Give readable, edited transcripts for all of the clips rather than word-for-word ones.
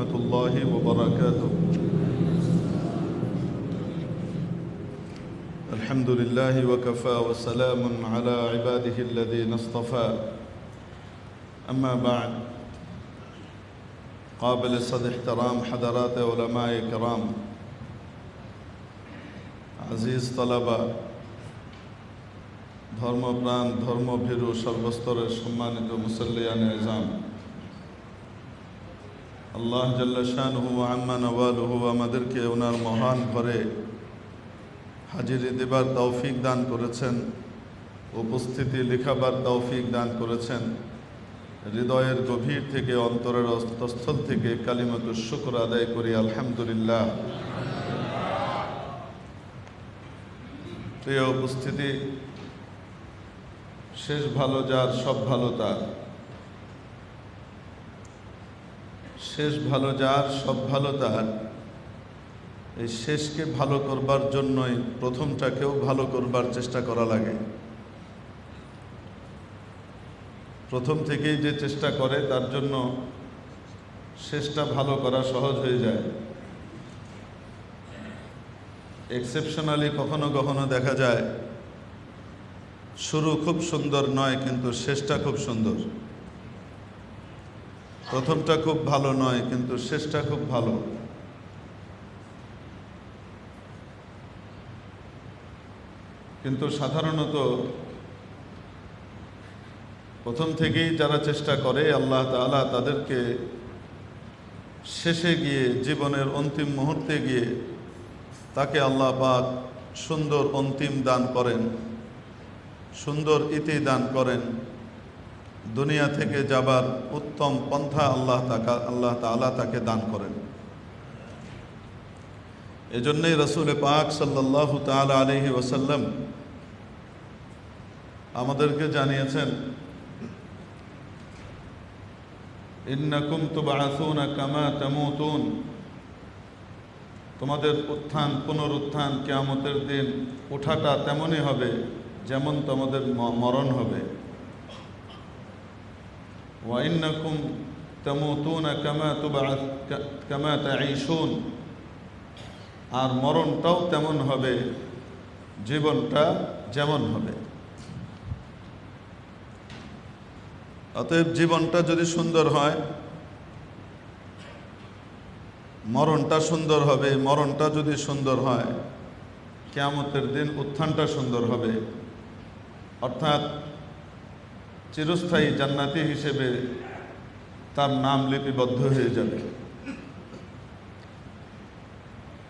ورحمة الله وبركاته. الحمد لله وكفى وسلام على عباده الذين اصطفى. أما بعد، قابل صد احترام حضرات علماء کرام، আজিজ তলাবা, ধর্মপ্রাণ ধর্মভীরু সর্বস্তরের সম্মানিত মুসল্লিয়ান এজাম, আল্লাহ জাল্লা শানুহু ওয়া আম্মা নওয়ালুহু আমাদেরকে ওনার মহান ঘরে হাজিরি দেবার তৌফিক দান করেছেন, উপস্থিতি লেখাবার তৌফিক দান করেছেন। হৃদয়ের গভীর থেকে, অন্তরের অন্তঃস্থল থেকে কালিমাতুশ শুকর আদায় করি আলহামদুলিল্লাহ। প্রিয় উপস্থিতি, শেষ ভালো যার সব ভালো তার, শেষ ভালো যার সব ভালো তার। এই শেষকে ভালো করবার জন্যই প্রথমটাকেও ভালো করবার চেষ্টা করা লাগে। প্রথম থেকেই যে চেষ্টা করে তার জন্য শেষটা ভালো করা সহজ হয়ে যায়। এক্সেপশনালি কখনো কখনো দেখা যায় শুরু খুব সুন্দর নয়, কিন্তু শেষটা খুব সুন্দর। প্রথমটা খুব ভালো নয়, কিন্তু শেষটা খুব ভালো। কিন্তু সাধারণত প্রথম থেকেই যারা চেষ্টা করে, আল্লাহ তাআলা তাদেরকে শেষে গিয়ে, জীবনের অন্তিম মুহূর্তে গিয়ে তাকে আল্লাহ পাক সুন্দর অন্তিম দান করেন, সুন্দর ইতি দান করেন। দুনিয়া থেকে যাবার উত্তম পন্থা আল্লাহ তাআলা তাকে দান করেন। এজন্যই রাসূল পাক সাল্লাল্লাহু তাআলা আলাইহি ওয়াসাল্লাম আমাদেরকে জানিয়েছেন, ইন্নাকুম তুবআসুনা কামা তামুতুন, তোমাদের উত্থান পুনরুত্থান কিয়ামতের দিন ওঠাটা তেমনই হবে যেমন তোমাদের মরণ হবে। ওয়া ইন্নাকুম তামুতুনা কামা তাঈশুন, আর মরণটাও তেমন হবে, জীবনটা যেমন হবে। অতএব জীবনটা যদি সুন্দর হয়, মরণটা সুন্দর হবে। মরণটা যদি সুন্দর হয়, কিয়ামতের দিন উত্থানটা সুন্দর হবে। অর্থাৎ চিরস্থায়ী জান্নাতি হিসেবে তার নাম লিপিবদ্ধ হয়ে যাবে।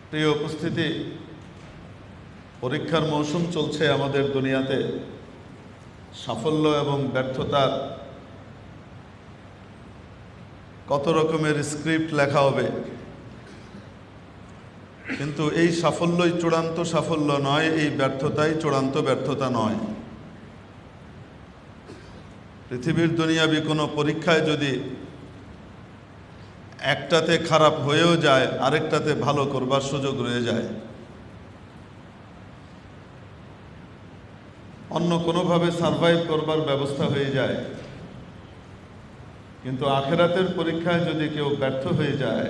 প্রিয় উপস্থিতি, পরীক্ষার মৌসুম চলছে আমাদের দুনিয়াতে। সাফল্য এবং ব্যর্থতার কত রকমের স্ক্রিপ্ট লেখা হবে, কিন্তু এই সাফল্যই চূড়ান্ত সাফল্য নয়, এই ব্যর্থতাই চূড়ান্ত ব্যর্থতা নয়। পৃথিবীর দুনিয়াবি কোনো পরীক্ষায় যদি একটাতে খারাপ হয়েও যায়, আরেকটাতে ভালো করবার সুযোগ রয়ে যায়। অন্য কোনোভাবে সারভাইভ করবার ব্যবস্থা হয়ে যায়। কিন্তু আখিরাতের পরীক্ষায় যদি কেউ ব্যর্থ হয়ে যায়,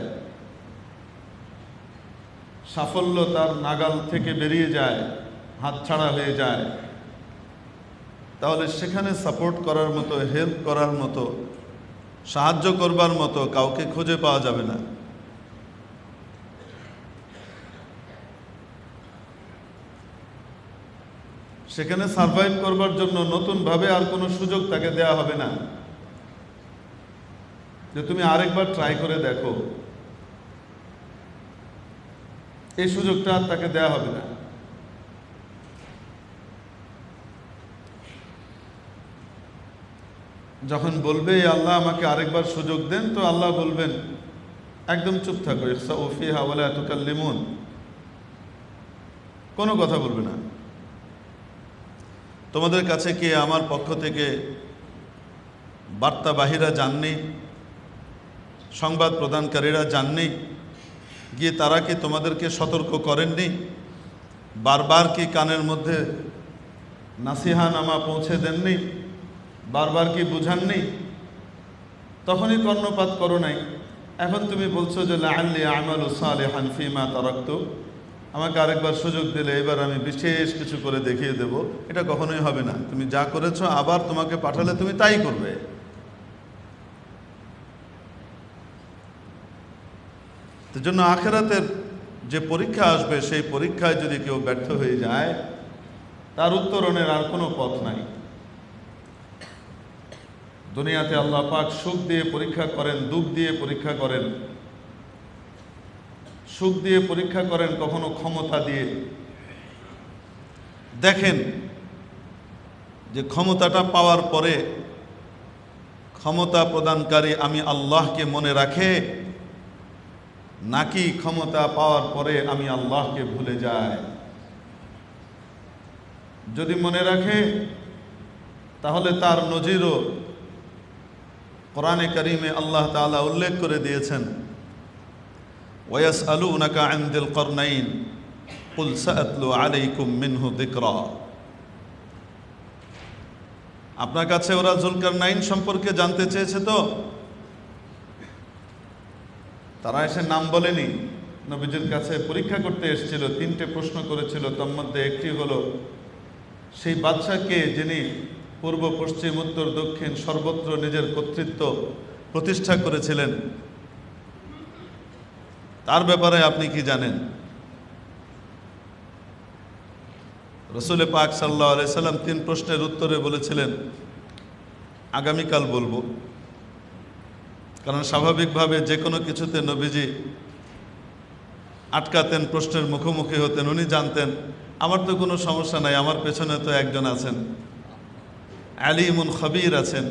সাফল্য তার নাগাল থেকে বেরিয়ে যায়, হাতছাড়া হয়ে যায়, তাহলে সেখানে সাপোর্ট করার মতো, হেল্প করার মতো, সাহায্য করবার মতো কাউকে খুঁজে পাওয়া যাবে না। সেখানে সারভাইভ করবার জন্য নতুনভাবে আর কোনো সুযোগ তাকে দেয়া হবে না যে তুমি আরেকবার ট্রাই করে দেখো। এই সুযোগটা আর তাকে দেয়া হবে না। যখন বলবে আল্লাহ আমাকে আরেকবার সুযোগ দেন, তো আল্লাহ বলবেন একদম চুপ থাকো, ইখসাউ ফিহা ওয়া লা তুকাল্লিমুন, কোনো কথা বলবে না। তোমাদের কাছে কি আমার পক্ষ থেকে বার্তাবাহীরা যাননি, সংবাদ প্রদানকারীরা যাননি? গিয়ে তারা কি তোমাদেরকে সতর্ক করেননি? বারবার কি কানের মধ্যে নাসিহানামা পৌঁছে দেননি? বারবার কি বুঝাননি? তখনই কর্ণপাত করো নাই। এখন তুমি বলছো যে লাআল্লি আমালু সালিহান ফীমা তারাকতু, আমাকে আরেকবার সুযোগ দিলে এবার আমি বিশেষ কিছু করে দেখিয়ে দেব। এটা কখনোই হবে না। তুমি যা করেছো আবার তোমাকে পাঠালে তুমি তাই করবে। তো জন্য আখিরাতের যে পরীক্ষা আসবে সেই পরীক্ষায় যদি কেউ ব্যর্থ হয়ে যায় তার উত্তরণের আর কোনো পথ নাই। দুনিয়াতে আল্লাহ পাক সুখ দিয়ে পরীক্ষা করেন, দুঃখ দিয়ে পরীক্ষা করেন। সুখ দিয়ে পরীক্ষা করেন, কখনো ক্ষমতা দিয়ে। দেখেন যে ক্ষমতাটা পাওয়ার পরে ক্ষমতা প্রদানকারী আমি আল্লাহকে মনে রাখে, নাকি ক্ষমতা পাওয়ার পরে আমি আল্লাহকে ভুলে যাই। যদি মনে রাখে তাহলে তার নজিরও কোরআনে কারিমে আল্লাহ তাআলা উল্লেখ করে দিয়েছেন, ওয়ায়াসআলুনাকা আন যিল করনাইন কুল সাআতলু আলাইকুম মিনহু যিকরা। আপনার কাছে ওরা যুলকারনাইন সম্পর্কে জানতে চেয়েছে, তো তারা এসে নাম বলেনি, নবীজির কাছে পরীক্ষা করতে এসেছিল। 3টে প্রশ্ন করেছিল, তার মধ্যে একটি হলো সেই বাদশাকে যিনি পূর্ব পশ্চিম উত্তর দক্ষিণ সর্বত্র নিজের কর্তৃত্ব প্রতিষ্ঠা করেছিলেন, তার ব্যাপারে আপনি কি জানেন? রাসূল পাক সাল্লাল্লাহু আলাইহি সাল্লাম 3 প্রশ্নের উত্তরে বলেছিলেন আগামীকাল বলবো। কারণ স্বাভাবিকভাবে যে কোনো কিছুতে নবীজি আটকাতেন, প্রশ্নের মুখোমুখি হতেন। উনি জানতেন আমার তো কোনো সমস্যা নাই, আমার পেছনে তো একজন আছেন, আলিমুন খবীর আছেন,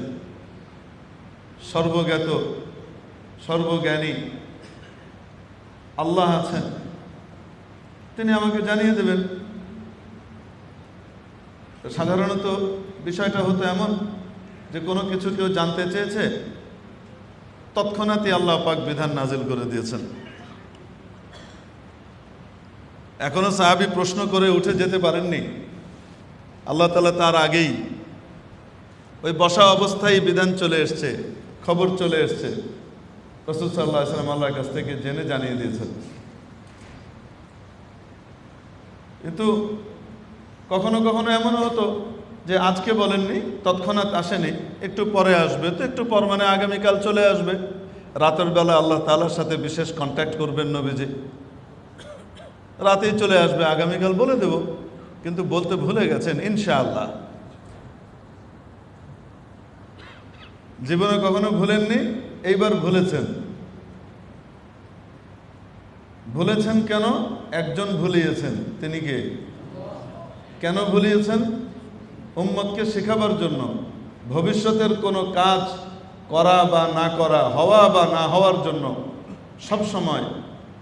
সর্বজ্ঞাত সর্বজ্ঞানী আল্লাহ আছেন, তিনি আমাকে জানিয়ে দেবেন। সাধারণত বিষয়টা হতো এমন যে কোনো কিছু কেউ জানতে চেয়েছে, তৎক্ষণাৎই আল্লাহ পাক বিধান নাজিল করে দিয়েছেন। এখনো সাহাবী প্রশ্ন করে উঠে যেতে পারেননি, আল্লাহ তাআলা তার আগেই ওই বসা অবস্থায় বিধান চলে এসছে, খবর চলে এসছে। রাসূল সাল্লাল্লাহু আলাইহি ওয়াসাল্লাম আল্লাহর কাছ থেকে জেনে জানিয়ে দিয়েছেন। কিন্তু কখনো কখনো এমনও হতো যে আজকে বলেননি, তৎক্ষণাৎ আসেনি, একটু পরে আসবে। তো একটু পর মানে আগামীকাল চলে আসবে। রাতের বেলা আল্লাহ তাআলার সাথে বিশেষ কন্ট্যাক্ট করবেন নবীজি, রাতেই চলে আসবে, আগামীকাল বলে দেব। কিন্তু বলতে ভুলে গেছেন ইনশাআল্লাহ। জীবনে কখনো ভুলেননি, এইবার ভুলেছেন। ভুলেছেন কেন? একজন ভুলিয়েছেন, তিনি কে? কেন ভুলিয়েছেন? উম্মতকে শেখাবার জন্য, ভবিষ্যতের কোনো কাজ করা বা না করা, হওয়া বা না হওয়ার জন্য সব সময়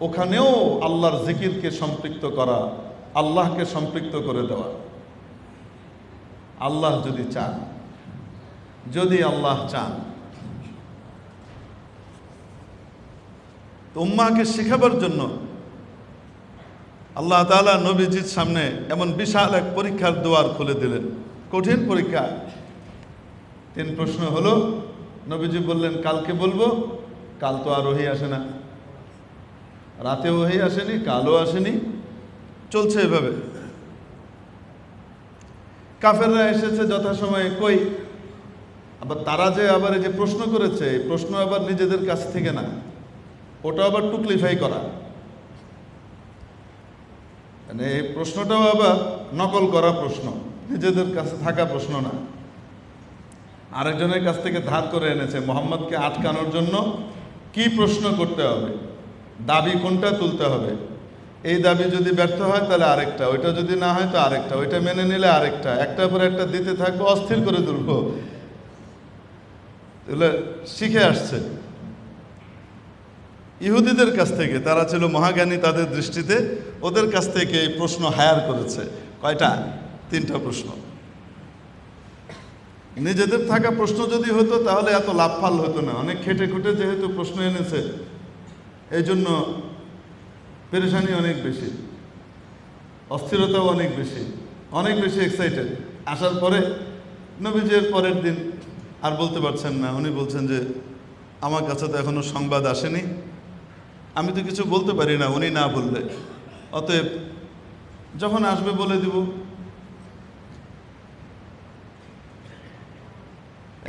ওখানেও আল্লাহর জিকিরকে সম্পৃক্ত করা, আল্লাহকে সম্পৃক্ত করে দেওয়া। আল্লাহ যদি চান, যদি আল্লাহ চান, তো উম্মাহকে শেখাবার জন্য আল্লাহ তাআলা নবীজির সামনে এমন বিশাল এক পরীক্ষার দুয়ার খুলে দিলেন, কঠিন পরীক্ষা। 3 প্রশ্ন হলো, নবীজি বললেন কালকে বলবো। কাল তো আর ওহী আসে না, রাতে ওহী আসেনি, কালও আসেনি, চলছে এভাবে। কাফেররা এসেছে যথাসময়ে, কই? আবার তারা যে আবার এই যে প্রশ্ন করেছে, এই প্রশ্ন আবার নিজেদের কাছ থেকে না, ওটা আবার টুকলিফাই করা, মানে এই প্রশ্নটাও আবার নকল করা প্রশ্ন, নিজেদের কাছে থাকা প্রশ্ন না, আরেকজনের কাছ থেকে ধার করে এনেছে। মুহাম্মদকে আটকানোর জন্য কি প্রশ্ন করতে হবে, দাবি কোনটা তুলতে হবে, এই দাবি যদি ব্যর্থ হয় তাহলে আরেকটা, ওইটা যদি না হয় তো আরেকটা, ওইটা মেনে নিলে আরেকটা, একটার পর একটা দিতে থাকবো, অস্থির করে তুলব। এগুলো শিখে আসছে ইহুদিদের কাছ থেকে। তারা ছিল মহাজ্ঞানী তাদের দৃষ্টিতে, ওদের কাছ থেকে এই প্রশ্ন হায়ার করেছে। কয়টা? 3টা প্রশ্ন। নিজেদের থাকা প্রশ্ন যদি হতো তাহলে এত লাভফাল হতো না। অনেক খেটে খুঁটে যেহেতু প্রশ্ন এনেছে, এই জন্য পেরেশানি অনেক বেশি, অস্থিরতাও অনেক বেশি, অনেক বেশি এক্সাইটেড। আসার পরে নবীজির পরের দিন আর বলতে পারছেন না, উনি বলছেন যে আমার কাছে তো এখনো সংবাদ আসেনি, আমি তো কিছু বলতে পারি না উনি না বললে, অতএব যখন আসবে বলে দিব।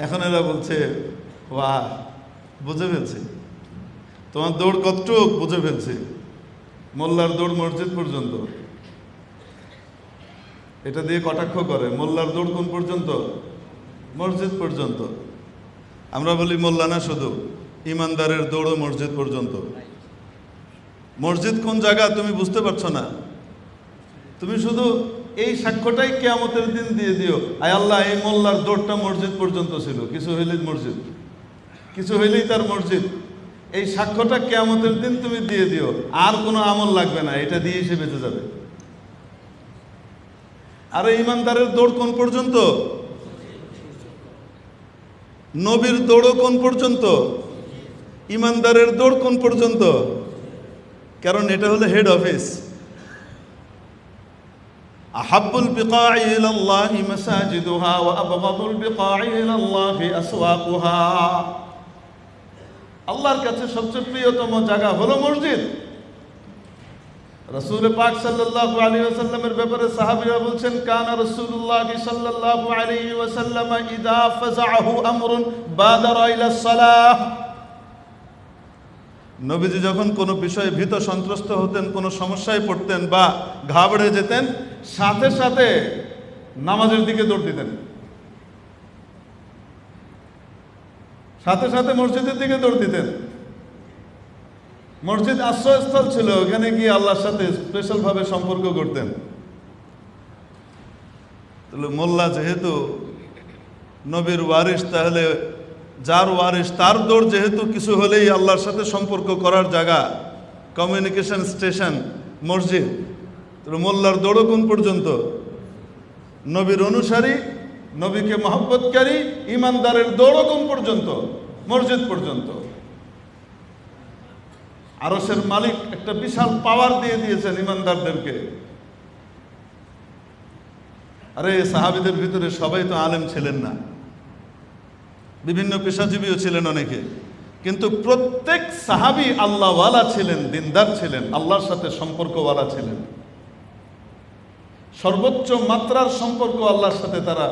এখন এরা বলছে বাহ, বুঝে ফেলছি, তোমার দৌড় কতটুক বুঝে ফেলছি, মোল্লার দৌড় মসজিদ পর্যন্ত। এটা দিয়ে কটাক্ষ করে, মোল্লার দৌড় কোন পর্যন্ত? মসজিদ পর্যন্ত। আমরা বলি মোল্লা না, শুধু ইমানদারের দৌড়ও মসজিদ পর্যন্ত। মসজিদ কোন জায়গা তুমি বুঝতে পারছো না, তুমি শুধু এই সাক্ষ্যটাই কিয়ামতের দিন দিয়ে দিও, আয় আল্লাহ এই মোল্লার দৌড়টা মসজিদ পর্যন্ত ছিল, কিছু হইলেই মসজিদ, কিছু হইলেই তার মসজিদ। এই সাক্ষ্যটা কিয়ামতের দিন তুমি দিয়ে দিও, আর কোনো আমল লাগবে না, এটা দিয়ে সে বেঁচে যাবে। আর ইমানদারের দৌড় কোন পর্যন্ত? নবীর দৌড়ও কোন পর্যন্ত? ইমানদারের দৌড় কোন পর্যন্ত? কারণ এটা হলো হেড অফিস। আহাব্বুল বিকাই ইলাল্লাহি মাসাজিদুহা ওয়া আবগাদুল বিকাই ইলাল্লাহি আসওয়াকুহা। আল্লাহর কাছে সবচেয়ে প্রিয়তম জায়গা হলো মসজিদ। রাসূল পাক সাল্লাল্লাহু আলাইহি ওয়াসাল্লামের ব্যাপারে সাহাবীরা বলছেন, কানা রাসূলুল্লাহ সাল্লাল্লাহু আলাইহি ওয়াসাল্লাম ইযা ফাযাহু আমরুন বাদারা ইলা সালাহ। নবীজি যখন কোনো বিষয়ে ভীত সন্ত্রস্ত হতেন, কোনো সমস্যায় পড়তেন বা ঘাবড়ে যেতেন, সাথে সাথে নামাজের দিকে দৌড় দিতেন, সাথে সাথে মসজিদের দিকে দৌড় দিতেন। মসজিদ আশ্রয়স্থল ছিল, ওখানে গিয়ে আল্লাহর সাথে স্পেশাল ভাবে সম্পর্ক করতেন। তাহলে মোল্লা যেহেতু নবীর ওয়ারিস, তাহলে যার ওয়ারিস তার দৌড় যেহেতু কিছু হলেই আল্লাহর সাথে সম্পর্ক করার জায়গা, কমিউনিকেশন স্টেশন মসজিদ, তাহলে মোল্লার দৌড়ও কোন পর্যন্ত? নবীর অনুসারী, নবীকে মহব্বতকারী ইমানদারের দৌড়ও কোন পর্যন্ত? মসজিদ পর্যন্ত। আরশের মালিক একটা বিশাল পাওয়ার দিয়ে দিয়েছেন ইমানদারদেরকে। আরে সাহাবীদের ভিতরে সবাই তো আলেম ছিলেন না, বিভিন্ন পেশাজীবীও ছিলেন অনেকে, কিন্তু প্রত্যেক সাহাবী আল্লাহওয়ালা ছিলেন, দিনদার ছিলেন, আল্লাহর সাথে সম্পর্কওয়ালা ছিলেন। সর্বোচ্চ মাত্রার সম্পর্ক আল্লাহর সাথে তারা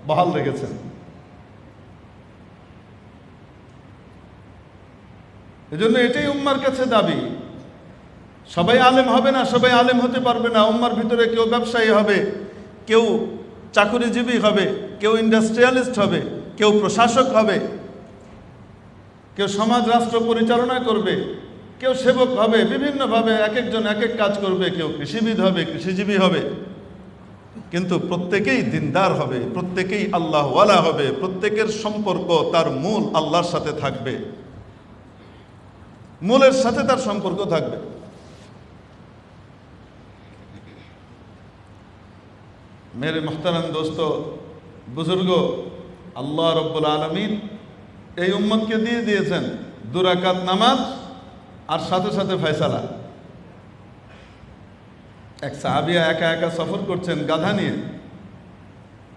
বহাল রেখেছেন। এজন্য এটাই উম্মার কাছে দাবি। সবাই আলেম হবে না, সবাই আলেম হতে পারবে না। উম্মার ভিতরে কেউ ব্যবসায়ী হবে, কেউ চাকুরিজীবী হবে, কেউ ইন্ডাস্ট্রিয়ালিস্ট হবে, কেউ প্রশাসক হবে, কেউ সমাজ রাষ্ট্র পরিচালনা করবে, কেউ সেবক হবে, বিভিন্নভাবে এক একজন এক এক কাজ করবে, কেউ কৃষিবিদ হবে, কৃষিজীবী হবে, কিন্তু প্রত্যেকেই দিনদার হবে, প্রত্যেকেই আল্লাহওয়ালা হবে, প্রত্যেকের সম্পর্ক তার মূল আল্লাহর সাথে থাকবে, মূলের সাথে তার সম্পর্ক থাকবে। মেরে মুহতারাম দোস্ত বুজুর্গ, আল্লাহ রব্বুল আলামিন এই উম্মতকে দিয়ে দিয়েছেন 2 রাকাত নামাজ আর সাথে সাথে ফয়সালা। এক সাহাবিয়া একা একা সফর করছেন গাধা নিয়ে,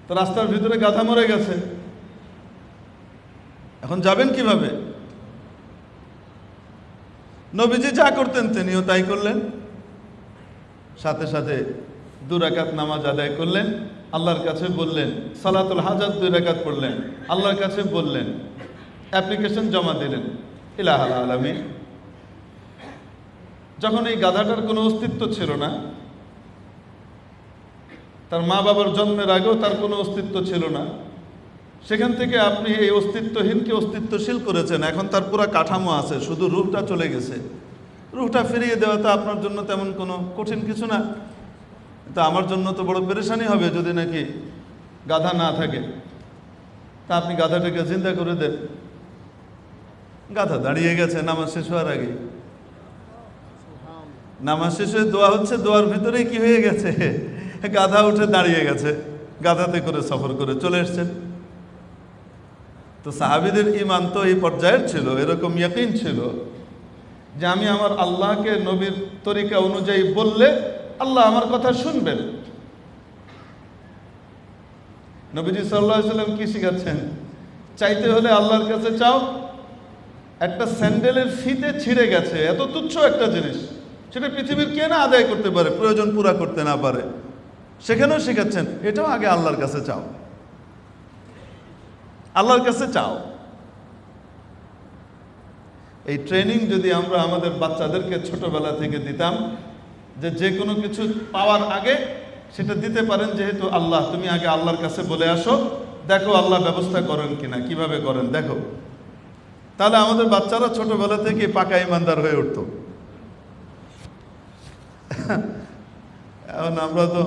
তো রাস্তার ভিতরে গাধা মরে গেছে, এখন যাবেন কিভাবে? নবীজি যা করতেন তিনিও তাই করলেন, সাথে সাথে 2 রাকাত নামাজ আদায় করলেন, আল্লাহর কাছে বললেন, সালাতুল হাজাত 2 রাকাত পড়লেন, আল্লাহর কাছে বললেন, অ্যাপ্লিকেশন জমা দিলেন ইলাহাল আলামিন। যখন এই গাধাটার কোনো অস্তিত্ব ছিল না, তার মা বাবার জন্মের আগেও তার কোনো অস্তিত্ব ছিল না, সেখান থেকে আপনি এই অস্তিত্বহীনকে অস্তিত্বশীল করেছেন। এখন তার পুরো কাঠামো আছে, শুধু রূহটা চলে গেছে। রূহটা ফিরিয়ে দেওয়া তো আপনার জন্য তেমন কোনো কঠিন কিছু না। তা আমার জন্য তো বড় পেরেশানি হবে যদি নাকি গাধা না থাকে। তা আপনি গাধাটাকে চিন্তা করে দেন। গাধা দাঁড়িয়ে গেছে নামাজ শেষ হওয়ার আগে, নামাজ শেষ হয়ে দোয়া হচ্ছে, দোয়ার ভিতরেই কি হয়ে গেছে, গাধা উঠে দাঁড়িয়ে গেছে, গাধাতে করে সফর করে চলে এসছেন। তো সাহাবীদের ঈমান তো এই পর্যায়ের ছিল, এরকম ইয়াকিন ছিল যে আমি আমার আল্লাহকে নবীর তরিকা অনুযায়ী বললে আল্লাহ আমার কথা শুনবেন। নবীজি সাল্লাল্লাহু আলাইহি ওয়াসাল্লাম কি শিখাচ্ছেন? চাইতে হলে আল্লাহর কাছে চাও, একটা স্যান্ডেলের ফিতে ছিঁড়ে গেছে, এত তুচ্ছ একটা জিনিস, সেটা পৃথিবীর কে না আদায় করতে পারে, প্রয়োজন পুরা করতে না পারে, সেখানেও শেখাচ্ছেন এটাও আগে আল্লাহর কাছে চাও, আল্লাহর কাছে চাও। এই ট্রেনিং যদি আমরা আমাদের বাচ্চাদেরকে ছোটবেলা থেকে দিতাম, যে কোনো কিছু পাওয়ার আগে সেটা দিতে পারেন, যেহেতু আল্লাহ, তুমি আগে আল্লাহর কাছে বলে আসো, দেখো আল্লাহ ব্যবস্থা করেন কিনা, কিভাবে করেন দেখো, তাহলে আমাদের বাচ্চারা ছোটবেলা থেকে পাকা ইমানদার হয়ে উঠত। এখন আমরা তো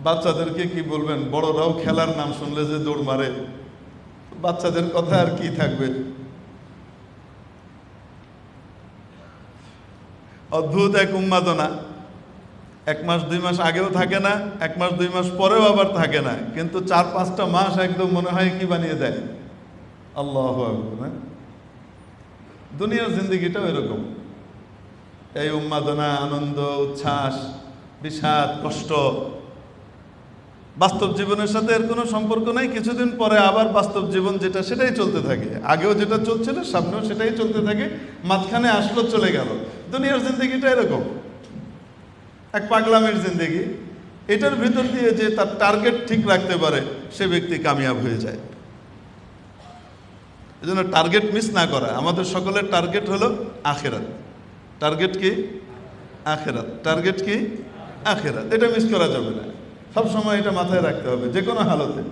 বাচ্চাদেরকে কি বলবেন, বড়রাও খেলার নাম শুনলে যে দৌড় মারে, বাচ্চাদের কথা আর কি থাকবে। অদ্ভুত এক উন্মাদনা, 1 মাস 2 মাস আগেও থাকে না, 1 মাস 2 মাস পরেও আবার থাকে না, কিন্তু 4-5টা মাস একদম মনে হয় কি বানিয়ে দেয়। আল্লাহু আকবার। দুনিয়ার জিন্দেগিটাও এরকম, এই উন্মাদনা, আনন্দ, উচ্ছ্বাস, বিষাদ, কষ্ট, বাস্তব জীবনের সাথে এর কোনো সম্পর্ক নাই। কিছুদিন পরে আবার বাস্তব জীবন যেটা সেটাই চলতে থাকে, আগেও যেটা চলছিল সামনেও সেটাই চলতে থাকে, মাঝখানে আসলো চলে গেল। দুনিয়ার জিন্দেগিটা এরকম এক পাগলামের জিন্দেগি। এটার ভিতর দিয়ে যে তার টার্গেট ঠিক রাখতে পারে সে ব্যক্তি কামিয়াব হয়ে যায়। এজন্য টার্গেট মিস না করা। আমাদের সকলের টার্গেট হলো আখিরাত। টার্গেট কি? আখিরাত। টার্গেট কি? আখিরাত। এটা মিস করা যাবে না, সব সময় এটা মাথায় রাখতে হবে যে কোনো হালতে।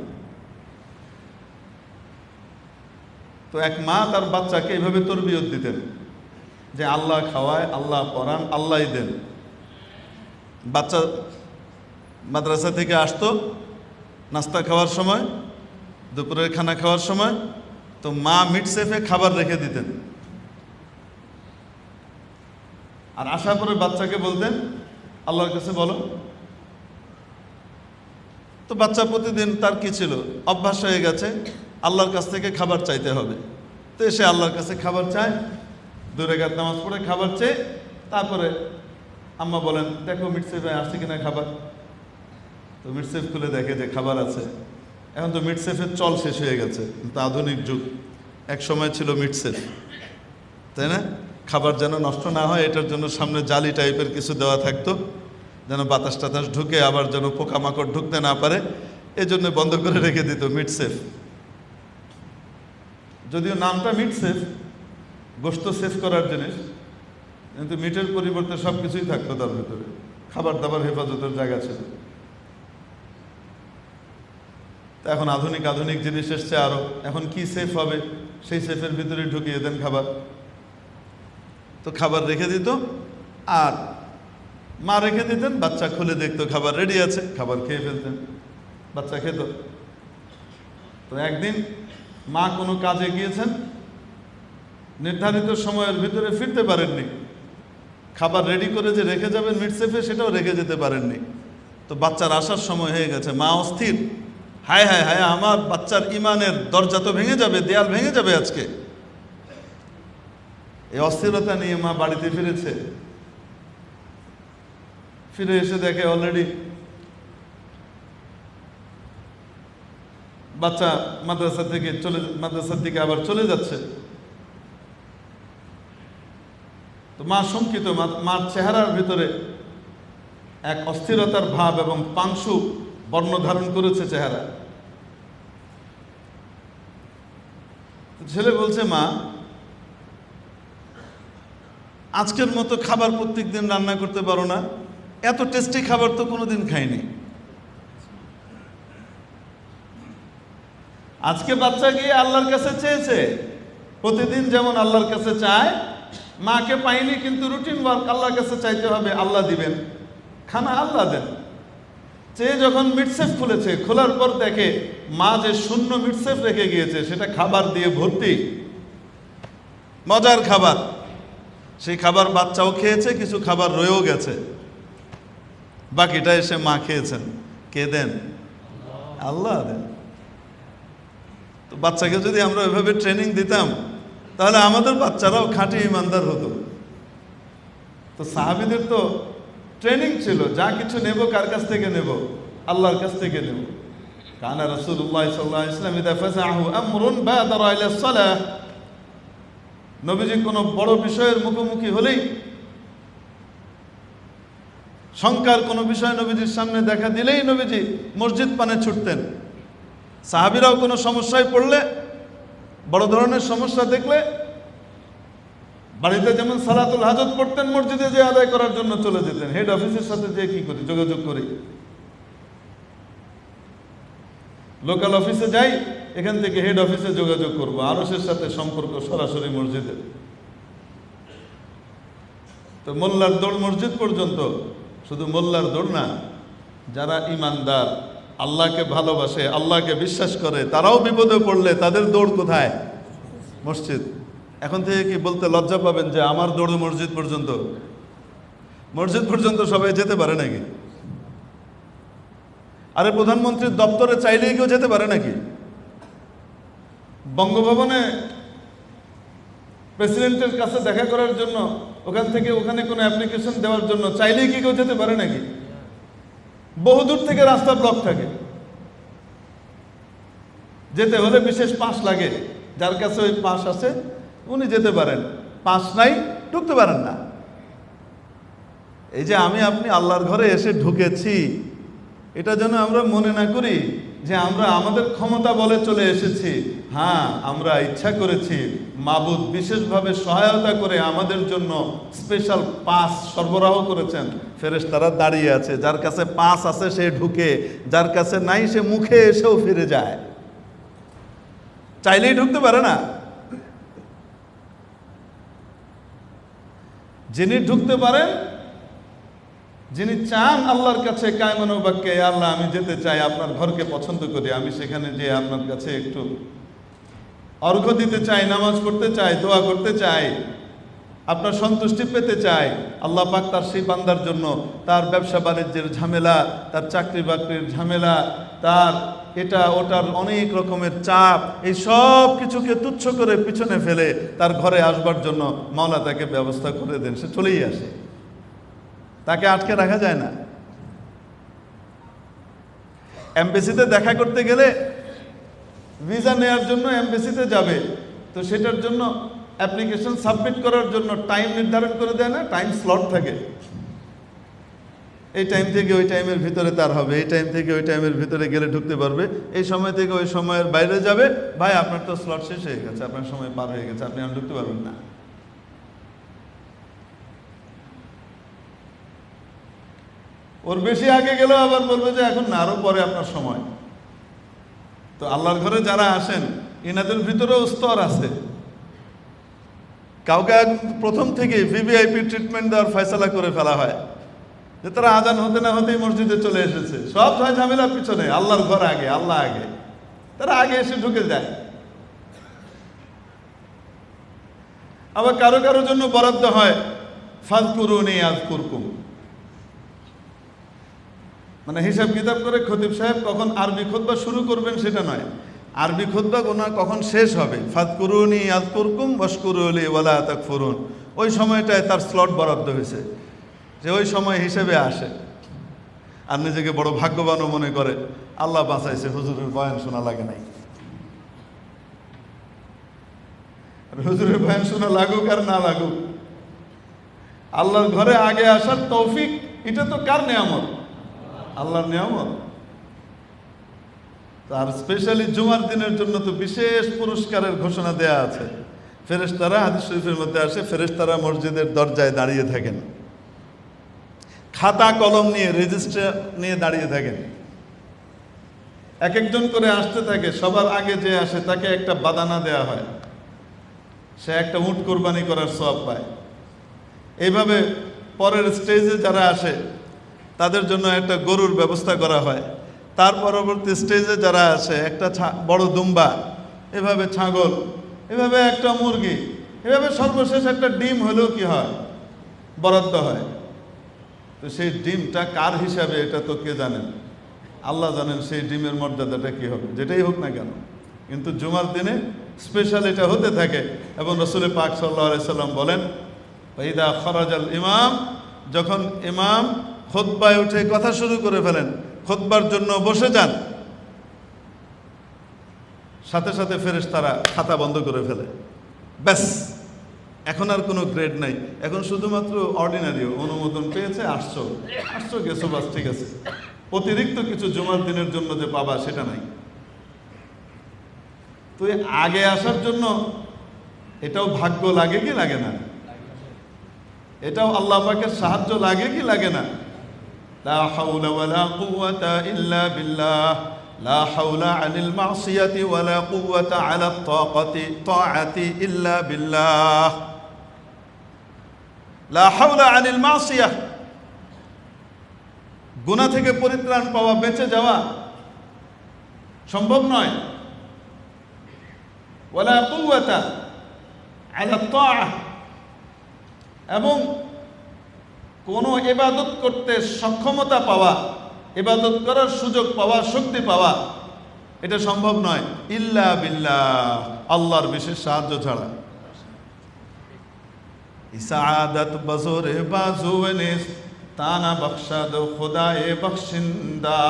তো এক মা তার বাচ্চাকে এইভাবে তরবিয়ত দিতেন যে আল্লাহ খাওয়ায়, আল্লাহ পড়ান, আল্লাহই দেন। বাচ্চা মাদ্রাসা থেকে আসতো, নাস্তা খাওয়ার সময়, দুপুরের খানা খাওয়ার সময়, তো মা মিট সেফে খাবার রেখে দিতেন, আর আসার পরে বাচ্চাকে বলতেন আল্লাহর কাছে বলো। তো বাচ্চা প্রতিদিন তার কি ছিল, অভ্যাস হয়ে গেছে আল্লাহর কাছ থেকে খাবার চাইতে হবে। তো এসে আল্লাহর কাছে খাবার চায়, 2 রাকাত নামাজ পড়ে খাবার চেয়ে, তারপরে আম্মা বলেন দেখো মিটসেফে আসছে কিনা খাবার। তো মিটসেফ খুলে দেখে যে খাবার আছে। এখন তো মিটসেফের চল শেষ হয়ে গেছে, কিন্তু আধুনিক যুগ, এক সময় ছিল মিটসেফ, তাই না? খাবার যেন নষ্ট না হয় এটার জন্য সামনে জালি টাইপের কিছু দেওয়া থাকতো, যেন বাতাস টাতাস ঢুকে আবার যেন পোকামাকড় ঢুকতে না পারে, এজন্য বন্ধ করে রেখে দিত মিটসেফ। যদিও নামটা মিটসেফ, গোশত সেফ করার জিনিস, কিন্তু মিটের পরিবর্তে সব কিছুই থাকতো তার ভিতরে, খাবার দাবার হেফাজতের জায়গা ছিল। এখন আধুনিক আধুনিক জিনিস এসছে আরো, এখন কি সেফ হবে, সেই সেফের ভিতরে ঢুকিয়ে দেন খাবার। তো খাবার রেখে দিত, আর মা রেখে দিতেন, বাচ্চা খুলে দেখতো খাবার রেডি আছে, খাবার খেয়ে ফেলতেন, বাচ্চা খেত। তো একদিন মা কোনো কাজে গিয়েছেন, নির্ধারিত সময়ের ভিতরে ফিরতে পারেননি, খাবার রেডি করে যে রেখে যাবেন মিটসেফে সেটাও রেখে যেতে পারেননি। তো বাচ্চার আসার সময় হয়ে গেছে, মা অস্থির, হায় হায় হায়, আমার বাচ্চার ইমানের দরজা তো ভেঙে যাবে, দেয়াল ভেঙে যাবে আজকে। এই অস্থিরতা নিয়ে মা বাড়িতে ফিরেছে, ফিরে এসে দেখে অলরেডি বাচ্চা মাদ্রাসার দিকে আবার চলে যাচ্ছে। তো মা শঙ্কিত, মার চেহারার ভিতরে এক অস্থিরতার ভাব এবং পাংশু বর্ণ ধারণ করেছে চেহারা। ছেলে বলছে, মা আজকের মতো খাবার প্রত্যেকদিন রান্না করতে পারো না? এত টেস্টি খাবার তো কোনোদিন খাইনি। আজকে বাচ্চা গিয়ে আল্লাহর কাছে চেয়েছে, প্রতিদিন যেমন আল্লাহর কাছে চায়, মাকে পাইনি, কিন্তু রুটিন ওয়ার্ক, আল্লাহর কাছে চাইতে হবে, আল্লাহ দিবেন, খানা আল্লাহ দেন। চেয়ে যখন মিটসেফ খুলেছে, খোলার পর দেখে মা যে শূন্য মিটসেফ রেখে গিয়েছে সেটা খাবার দিয়ে ভর্তি, মজার খাবার। সেই খাবার বাচ্চাও খেয়েছে, কিছু খাবার রয়েও গেছে, বাকিটা এসে মা খেয়েছেন। কে দেন? আল্লাহ দেন। তো বাচ্চাকে যদি আমরা ওইভাবে ট্রেনিং দিতাম, তাহলে আমাদের বাচ্চারাও খাঁটি ইমানদার হতো। তো সাহাবীদের তো ট্রেনিং ছিল, যা কিছু নেব কার কাছ থেকে নেব? আল্লাহর কাছ থেকে নেব। কানা রাসূলুল্লাহ সাল্লাল্লাহু আলাইহি ওয়াসাল্লাম ইযা ফাযাহু আমরুন বাদারা ইলা সালাহ, নবীজি কোনো বড় বিষয়ের মুখোমুখি হলেই, শঙ্কার কোনো বিষয় নবীজির সামনে দেখা দিলেই নবীজি মসজিদ পানে ছুটতেন। সাহাবীরাও কোনো সমস্যায় পড়লে, বড় ধরনের সমস্যা দেখলে বাড়িতে যেমন সালাতুল হাজত পড়তেন, মসজিদে যে আদায় করার জন্য চলে যেতেন। হেড অফিসের সাথে যে কি করি, যোগাযোগ করি, লোকাল অফিসে যাই, এখান থেকে হেড অফিসে যোগাযোগ করব, আরশের সাথে সম্পর্ক সরাসরি মসজিদে। তো মোল্লার দৌড় মসজিদ পর্যন্ত, শুধু মোল্লার দৌড় না, যারা ইমানদার, আল্লাহকে ভালোবাসে, আল্লাহকে বিশ্বাস করে, তারাও বিপদে পড়লে তাদের দৌড় কোথায়? মসজিদ। এখন থেকে কি বলতে লজ্জা পাবেন যে আমার দৌড় মসজিদ পর্যন্ত? মসজিদ পর্যন্ত সবাই যেতে পারে নাকি? আরে প্রধানমন্ত্রীর দপ্তরে চাইলেই কেউ যেতে পারে নাকি? বঙ্গভবনে প্রেসিডেন্টের কাছে দেখা করার জন্য, ওখান থেকে ওখানে কোনো অ্যাপ্লিকেশন দেওয়ার জন্য চাইলেই কি কেউ যেতে পারে নাকি? বহুদূর থেকে রাস্তা ব্লক থাকে, যেতে হলে বিশেষ পাস লাগে। যার কাছে ওই পাস আছে উনি যেতে পারেন, পাস নাই ঢুকতে পারেন না। এই যে আমি আপনি আল্লাহর ঘরে এসে ঢুকেছি, এটা যেন আমরা মনে না করি যে আমরা আমাদের ক্ষমতা বলে চলে এসেছি। হ্যাঁ, আমরা ইচ্ছা করেছি, মাবুদ বিশেষভাবে সহায়তা করে আমাদের জন্য স্পেশাল পাস সরবরাহ করেছেন। ফেরেশতারা দাঁড়িয়ে আছে, যার কাছে পাস আছে সে ঢুকে, যার কাছে নাই সে মুখে এসেও ফিরে যায়, চাইলেই ঢুকতে পারে না। যিনি ঢুকতে পারেন, যিনি চান আল্লাহর কাছে কায়মান বাক্যে, আল্লাহ আমি যেতে চাই, আপনার ঘরকে পছন্দ করি, আমি সেখানে যেয়ে আপনার কাছে একটু অর্ঘ্য দিতে চাই, নামাজ পড়তে চাই, দোয়া করতে চাই, আপনার সন্তুষ্টি পেতে চাই। আল্লাহ পাক তার সেই বান্দার জন্য তার ব্যবসা বাণিজ্যের ঝামেলা, তার চাকরি বাকরির ঝামেলা, তার এটা ওটার অনেক রকমের চাপ, এই সব কিছুকে তুচ্ছ করে পিছনে ফেলে তার ঘরে আসবার জন্য মাওলা তাকে ব্যবস্থা করে দেন, সে চলেই আসে, তাকে আটকে রাখা যায় না। এমবেসিতে দেখা করতে গেলে ভিসা নেওয়ার জন্য এমবেসিতে যাবে, তো সেটার জন্য অ্যাপ্লিকেশন সাবমিট করার জন্য টাইম নির্ধারণ করে দেয় না, টাইম স্লট থাকে। এই টাইম থেকে ওই টাইমের ভিতরে তার হবে, এই টাইম থেকে ওই টাইমের ভিতরে গেলে ঢুকতে পারবে, এই সময় থেকে ওই সময়ের বাইরে যাবে। ভাই আপনার তো স্লট শেষ হয়ে গেছে, আপনার সময় পার হয়ে গেছে, আপনি আর ঢুকতে পারবেন না। ওর বেশি আগে গেলেও আবার বলবে যে এখন না, আরো পরে আপনার সময়। তো আল্লাহর ঘরে যারা আসেন, এনাদের ভিতরেও স্তর আছে। কাউকে প্রথম থেকে ভিভিআইপি ট্রিটমেন্ট দেওয়ার ফয়সালা করে ফেলা হয়, যে তারা আজান হতে না হতেই মসজিদে চলে এসেছে, সব ঝামেলা পিছনে, আল্লাহর ঘর আগে, আল্লাহ আগে, তারা আগে এসে ঢুকে যায়। আবার কারো কারোর জন্য বরাদ্দ হয় ফাযকুরুনি আযকুরকুম, মানে হিসাব কিতাব করে খতিব সাহেব কখন আরবি খুতবা শুরু করবেন সেটা নয়, আরবি খুতবা ওনার কখন শেষ হবে, ফাযকুরুনি আযকুরকুম ওয়াশকুরুলি ওয়ালা তাকফুরুন, ওই সময়টায় তার স্লট বরাদ্দ হয়েছে, যে ওই সময় হিসেবে আসে। আর নিজেকে বড় ভাগ্যবানও মনে করে, আল্লাহ বাঁচাইছে, হুজুরের বয়ান শোনা লাগে নাই। হুজুরের বয়ান শোনা লাগুক আর না লাগুক, আল্লাহর ঘরে আগে আসার তৌফিক, এটা তো কার নেয়ামত? আল্লাহর নেয়ামত। আর স্পেশালি জুমার দিনের জন্য তো বিশেষ পুরস্কারের ঘোষণা দেয়া আছে। ফেরেশতারা, হাদিস শরীফের মধ্যে আসে, ফেরেশতারা মসজিদের দরজায় দাঁড়িয়ে থাকেন, খাতা কলম নিয়ে, রেজিস্টার নিয়ে দাঁড়িয়ে থাকেন, এক একজন করে আসতে থাকে। সবার আগে যে আসে তাকে একটা বাদানা দেয়া হয়, সে একটা উট কোরবানি করার সওয়াব পায়। এইভাবে পরের স্টেজে যারা আসে তাদের জন্য একটা গরুর ব্যবস্থা করা হয়। তার পরবর্তী স্টেজে যারা আসে একটা বড় দুম্বা, এভাবে ছাগল, এভাবে একটা মুরগি, এভাবে সর্বশেষ একটা ডিম হলেও কি হয়, বরাদ্দ হয়। তো সেই ডিমটা কার হিসাবে এটা তো কে জানেন? আল্লাহ জানেন সেই ডিমের মর্যাদাটা কি হবে, যেটাই হোক না কেন। কিন্তু জুমার দিনে স্পেশাল এটা হতে থাকে। এবং রাসূল পাক সাল্লাল্লাহু আলাইহি সাল্লাম বলেন, ইদা খরাজাল ইমাম, যখন ইমাম খুতবায় উঠে কথা শুরু করে ফেলেন, খুতবার জন্য বসে যান, সাথে সাথে ফেরেশতারা খাতা বন্ধ করে ফেলে। ব্যাস, এখন আর কোনো গ্রেড নাই, এখন শুধুমাত্র অর্ডিনারি অনুমোদন পেয়েছে, আসছো গেছো, বাস ঠিক আছে। অতিরিক্ত কিছু জুমার দিনের জন্য যে পাবা সেটা নাই। তো আগে আসার জন্য এটাও ভাগ্য লাগে কি লাগে না? এটাও আল্লাহ পাকের সাহায্য লাগে কি লাগে না? লা হাওলা ওয়ালা কুওয়াতা ইল্লা বিল্লাহ, লা হাওলা আনিল মাসিয়াতি ওয়ালা কুওয়াতা আলা তাআতি ইল্লা বিল্লাহ। লা হাওলা আনিল মাসিয়াহ, গুনাহ থেকে পরিত্রাণ পাওয়া, বেঁচে যাওয়া সম্ভব নয়। ওয়ালা কুওয়াতা আলা তাআহ, এবং কোনো ইবাদত করতে সক্ষমতা পাওয়া, ইবাদত করার সুযোগ পাওয়া, শক্তি পাওয়া, এটা সম্ভব নয় ইল্লা বিল্লাহ, আল্লাহর বিশেষ সাহায্য ছাড়া। ইসাআদাত বজরে বাজুনিস তানা বখশাদ খোদায়ে বখশিন্দা।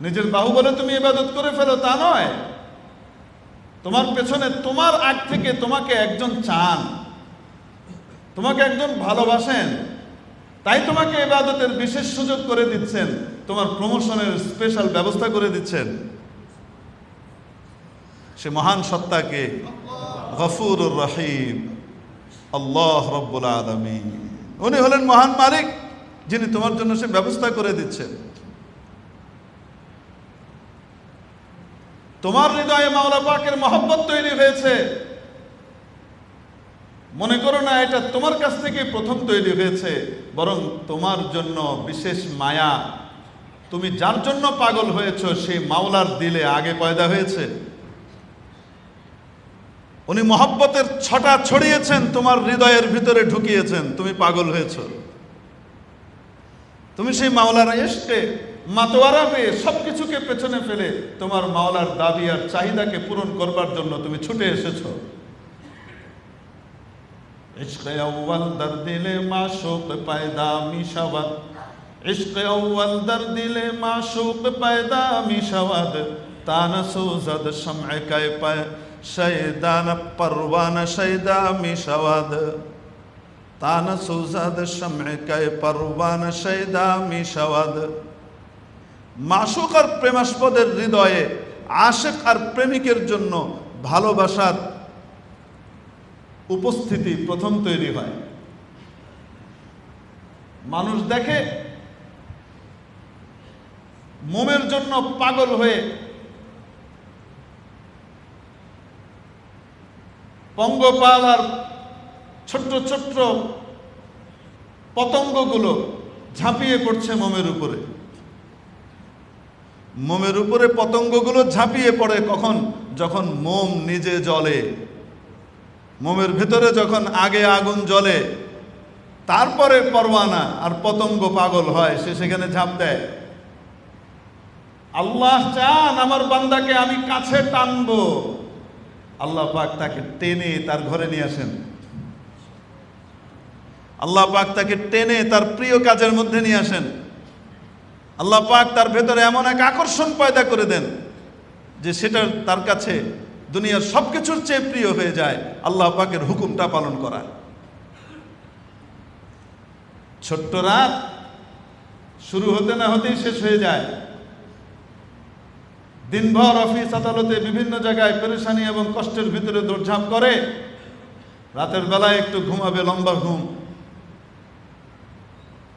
নিজের বাহু বলে তুমি ইবাদত করে ফেলো তা নয়, তোমার পেছনে, তোমার আগ থেকে তোমাকে একজন চান, তোমাকে একজন ভালোবাসেন, তাই তোমাকে ইবাদতের বিশেষ সুযোগ করে দিচ্ছেন, তোমার প্রমোশনের স্পেশাল ব্যবস্থা করে দিচ্ছেন। সে মহান সত্তাকে গফুরুর রহিম আল্লাহ রব্বুল আলামিন, উনি হলেন মহান মালিক, যিনি তোমার জন্য সে ব্যবস্থা করে দিচ্ছেন। তোমার হৃদয়ে মাওলা পাকের মহব্বত তৈরি হয়েছে, মনে করো না এটা তোমার কাছ থেকে প্রথম তৈরি হয়েছে, বরং তোমার জন্য বিশেষ মায়া, তুমি যার জন্য পাগল হয়েছো সেই মাওলার দিলে আগে পয়দা হয়েছে। উনি মহব্বতের ছটা ছড়িয়েছেন, তোমার হৃদয়ের ভিতরে ঢুকিয়েছেন, তুমি পাগল হয়েছো। তুমি সেই মাওলার ইশকে মাতোয়ারা পেয়ে সবকিছুকে পেছনে ফেলে তোমার মাওলার দাবি আর চাহিদাকে পূরণ করবার জন্য তুমি ছুটে এসেছো। इश्क़ अव्वल दर दिले माशूक़ पैदा मिशवद, इश्क़ अव्वल दर दिले माशूक़ पैदा मिशवद, तान सूज़द शम्अ कै पै शैदान परवान शैदा मिशवद, तान सूज़द शम्अ कै परवान शैदा मिशवद। माशूक़ আর প্রেমাস্পদের হৃদয়ে আশিক আর প্রেমিকের জন্য ভালোবাসার উপস্থিতি প্রথম তৈরি হয়। মানুষ দেখে মোমের জন্য পাগল হয়ে পঙ্গপাল আর ছোট্ট ছোট্ট পতঙ্গগুলো ঝাঁপিয়ে পড়ছে মোমের উপরে। মোমের উপরে পতঙ্গগুলো ঝাঁপিয়ে পড়ে কখন? যখন মোম নিজে জ্বলে, মোমের ভিতরে যখন আগে আগুন জ্বলে, তারপরে পরওয়ানা আর পতঙ্গ পাগল হয়, সে সেখানে ঝাঁপ দেয়। আল্লাহ চান আমার বান্দাকে আমি কাছে টানবো, আল্লাহ পাক তাকে টেনে তার ঘরে নিয়ে আসেন। আল্লাহ পাক তাকে টেনে তার প্রিয় কাজের মধ্যে নিয়ে আসেন। আল্লাহ পাক তার ভেতরে এমন এক আকর্ষণ পয়দা করে দেন যে সেটা তার কাছে দুনিয়ার সবকিছুর চেয়ে প্রিয় হয়ে যায় আল্লাহ পাকের হুকুমটা পালন করা। ছোট্ট রাত শুরু হতে না হতেই শেষ হয়ে যায়। দিনভর অফিস আদালতে বিভিন্ন জায়গায় পেরেশানি এবং কষ্টের ভিতরে দৌড়ঝাঁপ করে, রাতের বেলায় একটু ঘুমাবে, লম্বা ঘুম।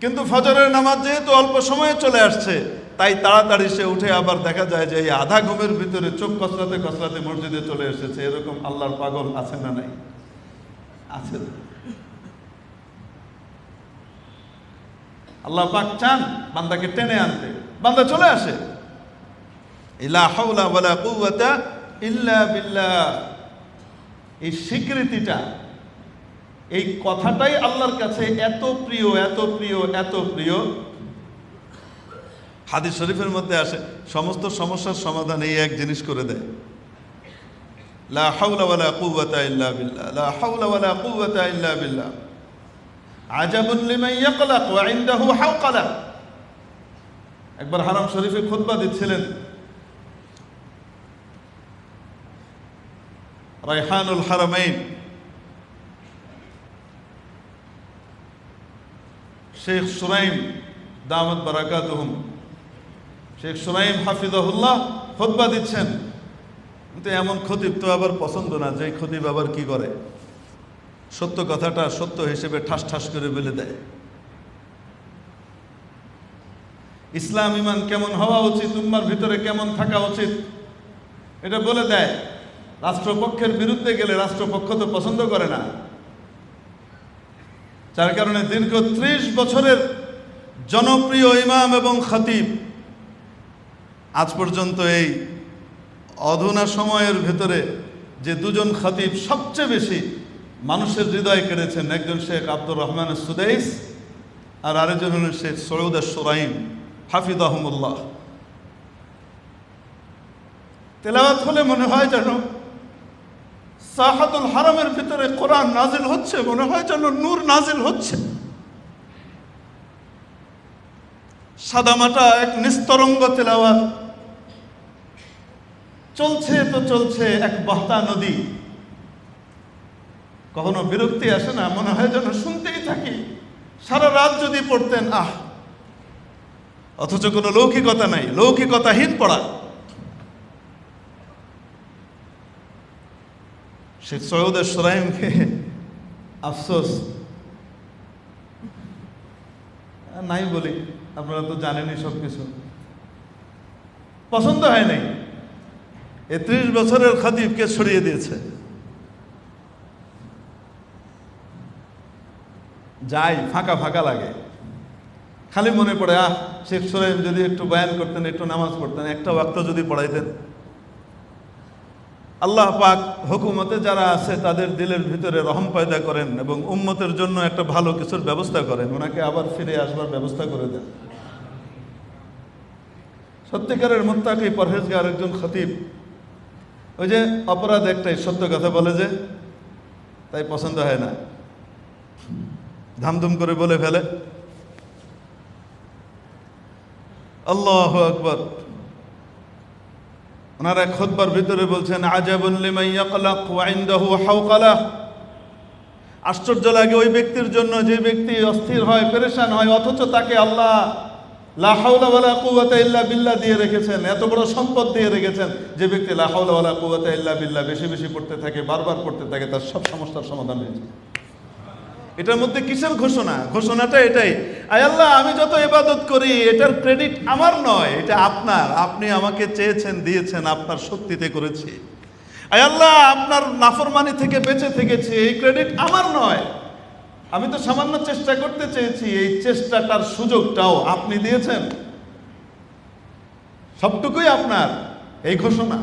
কিন্তু ফজরের নামাজ যেহেতু অল্প সময়ে চলে আসছে, তাই তাড়াতাড়ি সে উঠে আবার দেখা যায় যে এই আধা ঘুমের ভিতরে চোখ কসলাতে কসলাতে মসজিদে চলে এসেছে। এরকম আল্লাহর পাগল আছে না নাই? আছে। আল্লাহ পাক চান বান্দাকে টেনে আনতে, বান্দা চলে আসে। লা হাওলা ওয়ালা কুওয়াতা ইল্লা বিল্লাহ, এই স্বীকৃতিটা, এই কথাটাই আল্লাহর কাছে এত প্রিয়, এত প্রিয়, এত প্রিয়। হাদিস শরীফের মধ্যে আসে সমস্ত সমস্যার সমাধান এই এক জিনিস করে দেয়, লা হাওলা ওয়ালা কুওয়াতা ইল্লা বিল্লাহ, লা হাওলা ওয়ালা কুওয়াতা ইল্লা বিল্লাহ। আজাবুন লিমান ইয়াকলাক ওয়া ইনদাহু হাওকালা। একবার হারাম শরীফে খুতবা দিচ্ছিলেন, রায়হানুল হারামাইন শেখ সুরাইম দামাত বারাকাতুহুম, শেখ সুরাইম হাফিজাহুল্লাহ খুতবা দিচ্ছেন। কিন্তু এমন খতিব তো আবার পছন্দ না, যে খতিব আবার কি করে, সত্য কথাটা সত্য হিসেবে ঠাস ঠাস করে বলে দেয়। ইসলাম ইমান কেমন হওয়া উচিত, উম্মার ভিতরে কেমন থাকা উচিত, এটা বলে দেয়। রাষ্ট্রপক্ষের বিরুদ্ধে গেলে রাষ্ট্রপক্ষ তো পছন্দ করে না। যার কারণে দীর্ঘ 30 বছরের জনপ্রিয় ইমাম এবং খতিব আজ পর্যন্ত এই অধুনা সময়ের ভেতরে যে দুজন খতিব সবচেয়ে বেশি মানুষের হৃদয় কেড়েছেন, একজন শেখ আব্দুর রহমান সুদাইস আর আরেকজন হলেন শেখ সৈয়দ সুরাইম হাফিজাহুমুল্লাহ। তেলাওয়াত হলে মনে হয় যেন সাহাতুল হারামের ভিতরে কোরআন নাজিল হচ্ছে, মনে হয় যেন নূর নাজিল হচ্ছে। সাদামাটা এক নিস্তরঙ্গ তেলাওয়াত চলছে তো চলছে, এক বহতা নদী। কখনো বিরক্তি আসে না, মনে হয় যেন শুনতেই থাকি। সারা রাত যদি পড়তেন অথচ কোনো লৌকিকতা নাই, লৌকিকতাহীন পড়া। শেখ সৈয়দ সুরাইমকে আফসোস নাই বলি, আপনারা তো জানেনই সব কিছু, পছন্দ হয় নাই। 30 বছরের খতিবকে ছড়িয়ে দিয়েছে। যাই ফাঁকা ফাঁকা লাগে, খালি মনে পড়ে শেখ সুরাইম যদি একটু বয়ান করতেন, একটু নামাজ পড়তেন, একটা ওয়াক্ত যদি পড়াইতেন। আল্লাহ পাক হুকুমতে যারা আছে তাদের দিলের ভিতরে রহম পয়দা করেন এবং উম্মতের জন্য একটা ভালো কিছুর ব্যবস্থা করেন, ওনাকে আবার ফিরে আসবার ব্যবস্থা করে দেন। সত্যিকারের মুত্তাকি পরহেজগার একজন খতিব। ওই যে অপরাধ একটাই, সত্য কথা বলে যে, তাই পছন্দ হয় না, ধামধুম করে বলে ফেলে। আল্লাহু আকবার। ওনারা খুতবার ভিতরে বলছেন, আজাবুন লিমান ইয়াকলাক ওয়া ইনদাহু হাওকালাহ। আশ্চর্য লাগে ওই ব্যক্তির জন্য যে ব্যক্তি অস্থির হয়, পেরেশান হয়, অথচ তাকে আল্লাহ লা হাওলা ওয়ালা কুওয়াতা ইল্লা বিল্লাহ দিয়ে রেখেছেন, এত বড় সম্পদ দিয়ে রেখেছেন। যে ব্যক্তি লা হাওলা ওয়ালা কুওয়াতা ইল্লা বিল্লাহ বেশি বেশি পড়তে থাকে, বারবার পড়তে থাকে, তার সব সমস্যার সমাধান হয়ে যায়। এটার মধ্যে কিসের ঘোষণা? ঘোষণাটা এটাই, আয় আল্লাহ আমি যত ইবাদত করি এটার ক্রেডিট আমার নয়, এটা আপনার। আপনি আমাকে চেয়েছেন, দিয়েছেন, আপনার শক্তিতে করেছি। আয় আল্লাহ আপনার নাফরমানি থেকে বেঁচে থেকেছি, এই ক্রেডিট আমার নয়। আমি তো সামান্য চেষ্টা করতে চেয়েছি, এই চেষ্টাটার সুযোগটাও আপনি দিয়েছেন, সবটুকুই আপনার। এই ঘোষণা।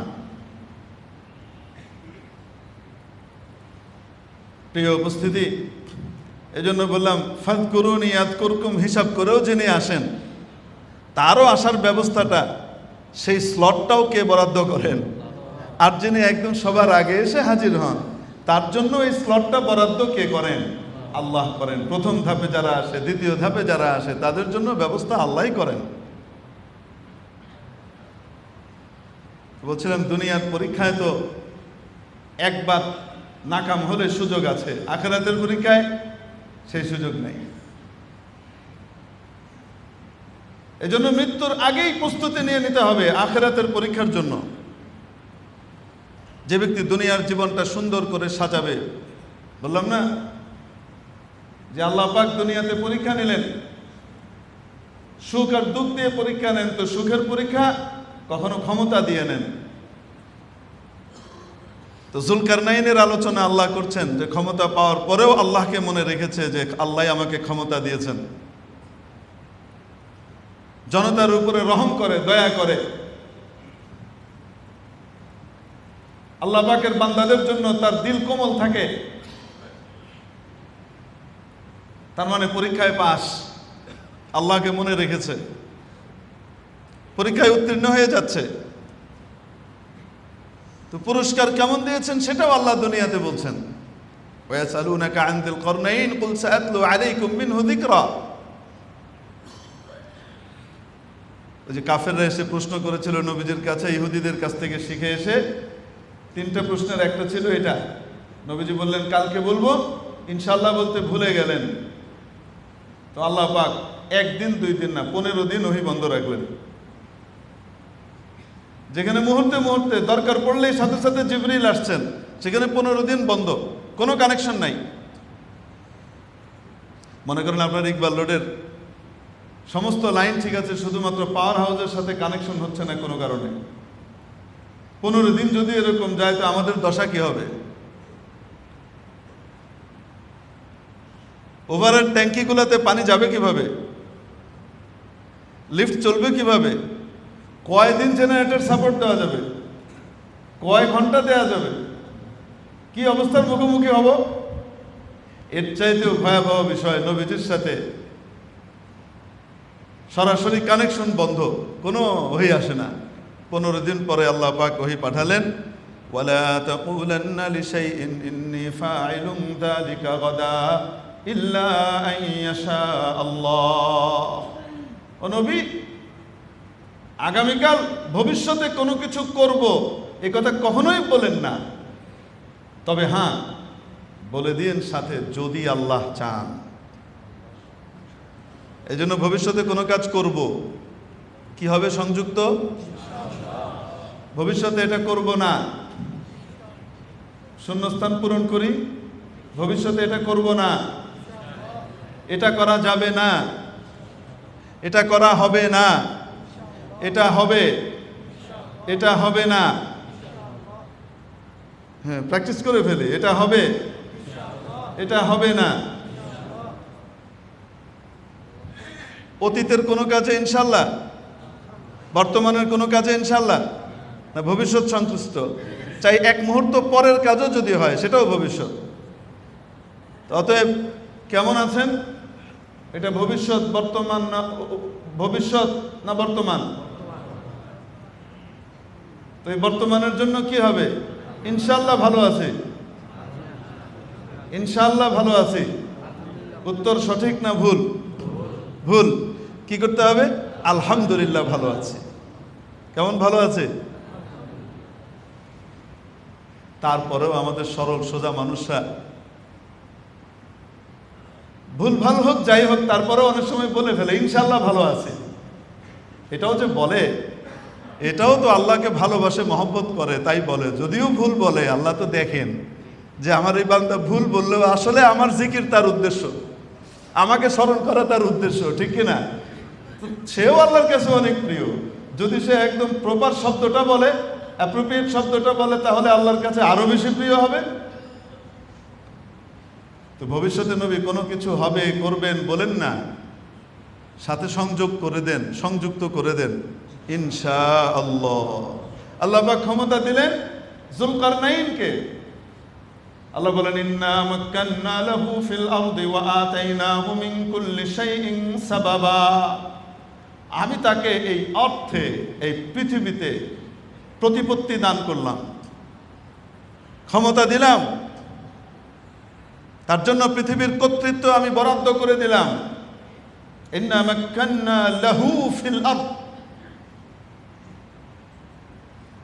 প্রিয় উপস্থিতি, এই জন্য বললাম ফাযকুরুনি আযকুরকুম, হিসাব করেও জেনে আসেন। তারও আসার ব্যবস্থাটা, সেই স্লটটাও কে বরাদ্দ করেন? আর যিনি একদম সবার আগে এসে হাজির হন, তার জন্য এই স্লটটা বরাদ্দ কে করেন? আল্লাহ করেন। প্রথম ধাপে যারা আসে, দ্বিতীয় ধাপে যারা আসে, তাদের জন্য ব্যবস্থা আল্লাহই করেন। বলছিলাম দুনিয়ার পরীক্ষায় তো একবার নাকাম হলে সুযোগ আছে, আখিরাতের পরীক্ষায় সেই সুযোগ নেই। এজন্য মৃত্যুর আগেই প্রস্তুতি নিয়ে নিতে হবে আখিরাতের পরীক্ষার জন্য। যে ব্যক্তি দুনিয়ার জীবনটা সুন্দর করে সাজাবে, বললাম না যে আল্লাহ পাক দুনিয়াতে পরীক্ষা নিলেন, সুখ আর দুঃখ দিয়ে পরীক্ষা নেন। তো সুখের পরীক্ষা কখনো ক্ষমতা দিয়ে নেন। তো জুলকারনাইনের আলোচনা আল্লাহ করছেন যে ক্ষমতা পাওয়ার পরেও আল্লাহকে মনে রেখেছে যে আল্লাহ আমাকে ক্ষমতা দিয়েছেন। জনতার উপরে রহম করে, দয়া করে। আল্লাহ পাকের বান্দাদের জন্য তার দিল কোমল থাকে। তার মানে পরীক্ষায় পাস, আল্লাহকে মনে রেখেছে, পরীক্ষায় উত্তীর্ণ হয়ে যাচ্ছে। তো পুরস্কার কেমন দিয়েছেন সেটাও আল্লাহ দুনিয়াতে বলছেন। ওয়ায়াসালুনাকা আন যিল করনাইন কুল সাআতলু আলাইকুম মিনহু যিকরা। ওই যে কাফেররা এসে প্রশ্ন করেছিল নবীজির কাছে, ইহুদিদের কাছ থেকে শিখে এসে, তিনটা প্রশ্নের একটা ছিল এটা। নবীজি বললেন কালকে বলবো, ইনশাআল্লাহ বলতে ভুলে গেলেন। তো আল্লাহ পাক একদিন 2 দিন না 15 দিন ওহী বন্ধ রাখলেন। যেখানে মুহূর্তে মুহূর্তে দরকার পড়লেই সাথে সাথে জিবরিল আসছেন, সেখানে 15 দিন বন্ধ, কোনো কানেকশন নাই। মনে করেন আপনার ইকবাল রোডের সমস্ত লাইন ঠিক আছে, শুধুমাত্র পাওয়ার হাউসের সাথে কানেকশন হচ্ছে না কোনো কারণে। 15 দিন যদি এরকম যায় তো আমাদের দশা কি হবে? ওভারের ট্যাঙ্কিগুলোতে পানি যাবে কিভাবে? লিফট চলবে কিভাবে? কয়দিন জেনারেটর সাপোর্ট দেওয়া যাবে? কয় ঘন্টা দেওয়া যাবে? কি অবস্থার মুখোমুখি হব? এর চাইতেও ভয়াবহ বিষয়, নবীজির সাথে সরাসরি কানেকশন বন্ধ, কোনো ওহী আসে না। 15 দিন পরে আল্লাহ পাক ওহী পাঠালেন, ওয়ালা তাকুলান্না লিশাইইন ইন্নী ফাইলুন যালিকা গাদা ইল্লা আন ইয়াশা আল্লাহ। ও নবী, আগামীকাল ভবিষ্যতে কোনো কিছু করব এই কথা কখনোই বলেন না, তবে হ্যাঁ বলে দিন সাথে যদি আল্লাহ চান। এই জন্য ভবিষ্যতে কোনো কাজ করব, কি হবে সংযুক্ত? ভবিষ্যতে এটা করব না, শূন্যস্থান পূরণ করি। ভবিষ্যতে এটা করব না, এটা করা যাবে না, এটা করা হবে না, এটা হবে, এটা হবে না। হ্যাঁ, প্র্যাকটিস করে ফেলি, এটা হবে, এটা হবে না। অতীতের কোনো কাজে ইনশাল্লাহ, বর্তমানের কোনো কাজে ইনশাল্লাহ, না ভবিষ্যৎ সংশ্লিষ্ট, চাই এক মুহূর্ত পরের কাজও যদি হয় সেটাও ভবিষ্যৎ। অতএব কেমন আছেন? এটা ভবিষ্যৎ, বর্তমান না ভবিষ্যৎ না বর্তমান? তো এই বর্তমানের জন্য কি হবে? ইনশাল্লাহ ভালো আছি, ইনশাল্লাহ ভালো আছি। উত্তর সঠিক না ভুল? ভুল। কি করতে হবে? আলহামদুলিল্লাহ ভালো আছে। কেমন ভালো আছে? তারপরেও আমাদের সরল সোজা মানুষরা ভুল ভাল হোক যাই হোক তারপরেও অনেক সময় বলে ফেলে ইনশাল্লাহ ভালো আছে। এটাও যে বলে, এটাও তো আল্লাহকে ভালোবাসে, মহব্বত করে তাই বলে। যদিও ভুল বলে, আল্লাহ তো দেখেন যে আমার এই বান্দা ভুল বললেও আসলে আমার জিকির তার উদ্দেশ্য, আমাকে স্মরণ করা তার উদ্দেশ্য, ঠিক কিনা? সেও আল্লাহর কাছে অনেক প্রিয়। যদি সে একদম প্রপার শব্দটা বলে, অ্যাপ্রোপ্রিয়েট শব্দটা বলে, তাহলে আল্লাহর কাছে আরো বেশি প্রিয় হবে। তো ভবিষ্যতে নবী কোনো কিছু হবে, করবেন বলেন না, সাথে সংযোগ করে দেন, সংযুক্ত করে দেন ইনশাআল্লাহ। আল্লাহ পাক ক্ষমতা দিলেন যুলকারনাইনকে। আল্লাহ বলেন ইন্না মাক্কান্না লাহু ফিল আরদি ওয়া আতাইনাহু মিন কুল্লি শাইইন সাবাবা। আমি তাকে এই অর্থে, এই পৃথিবীতে প্রতিপত্তি দান করলাম, ক্ষমতা দিলাম, তার জন্য পৃথিবীর কর্তৃত্ব আমি বরাদ্দ করে দিলাম। ইন্না মাক্কান্না লাহু ফিল আরদ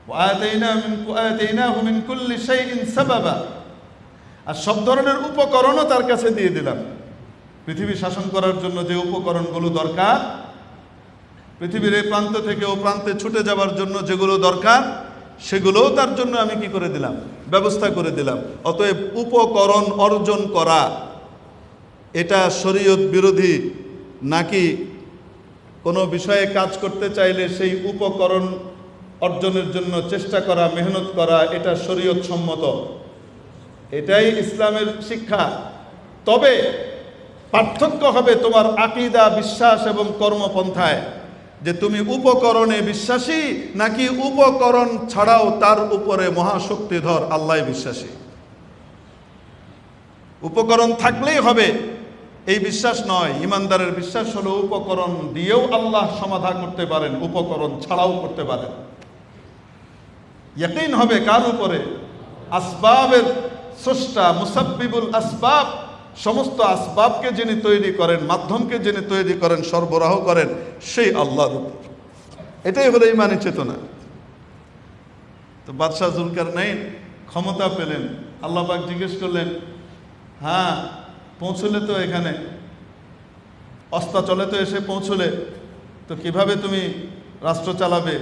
ওয়া আতাইনাহু মিন কুল্লি শাইইন সাবাবা। আর সব ধরনের উপকরণও তার কাছে দিয়ে দিলাম। পৃথিবী শাসন করার জন্য যে উপকরণগুলো দরকার, পৃথিবীর এই প্রান্ত থেকে ও প্রান্তে ছুটে যাওয়ার জন্য যেগুলো দরকার, সেগুলোও তার জন্য আমি কি করে দিলাম? ব্যবস্থা করে দিলাম। অতএব উপকরণ অর্জন করা এটা শরীয়ত বিরোধী নাকি কোনো বিষয়ে কাজ করতে চাইলে সেই উপকরণ অর্জনের জন্য চেষ্টা করা, মেহনত করা, এটা শরীয়ত সম্মত, এটাই ইসলামের শিক্ষা। তবে পার্থক্য হবে তোমার আকীদা, বিশ্বাস এবং কর্মপন্থায়, যে তুমি উপকরণে বিশ্বাসী নাকি উপকরণ ছাড়াও তার উপরে মহাশক্তিধর আল্লাহ বিশ্বাসী। উপকরণ থাকলেই হবে এই বিশ্বাস নয়। ইমানদারের বিশ্বাস হলো উপকরণ দিয়েও আল্লাহ সমাধান করতে পারেন, উপকরণ ছাড়াও করতে পারেন। ইয়াকিন হবে কার উপরে? আসবাবের স্রষ্টা, মুসাব্বিবুল আসবাব, সমস্ত আসবাবকে যিনি তৈরি করেন, মাধ্যমকে যিনি তৈরি করেন, সরবরাহ করেন, সেই আল্লাহর উপর। এটাই হলো ইমানি চেতনা। তো বাদশাহ জুলকারনাইন ক্ষমতা পেলেন। আল্লাহ পাক জিজ্ঞেস করলেন, হ্যাঁ পৌঁছলে তো এখানে, অস্তাচলে তো এসে পৌঁছলে, তো কিভাবে তুমি রাষ্ট্র চালাবে?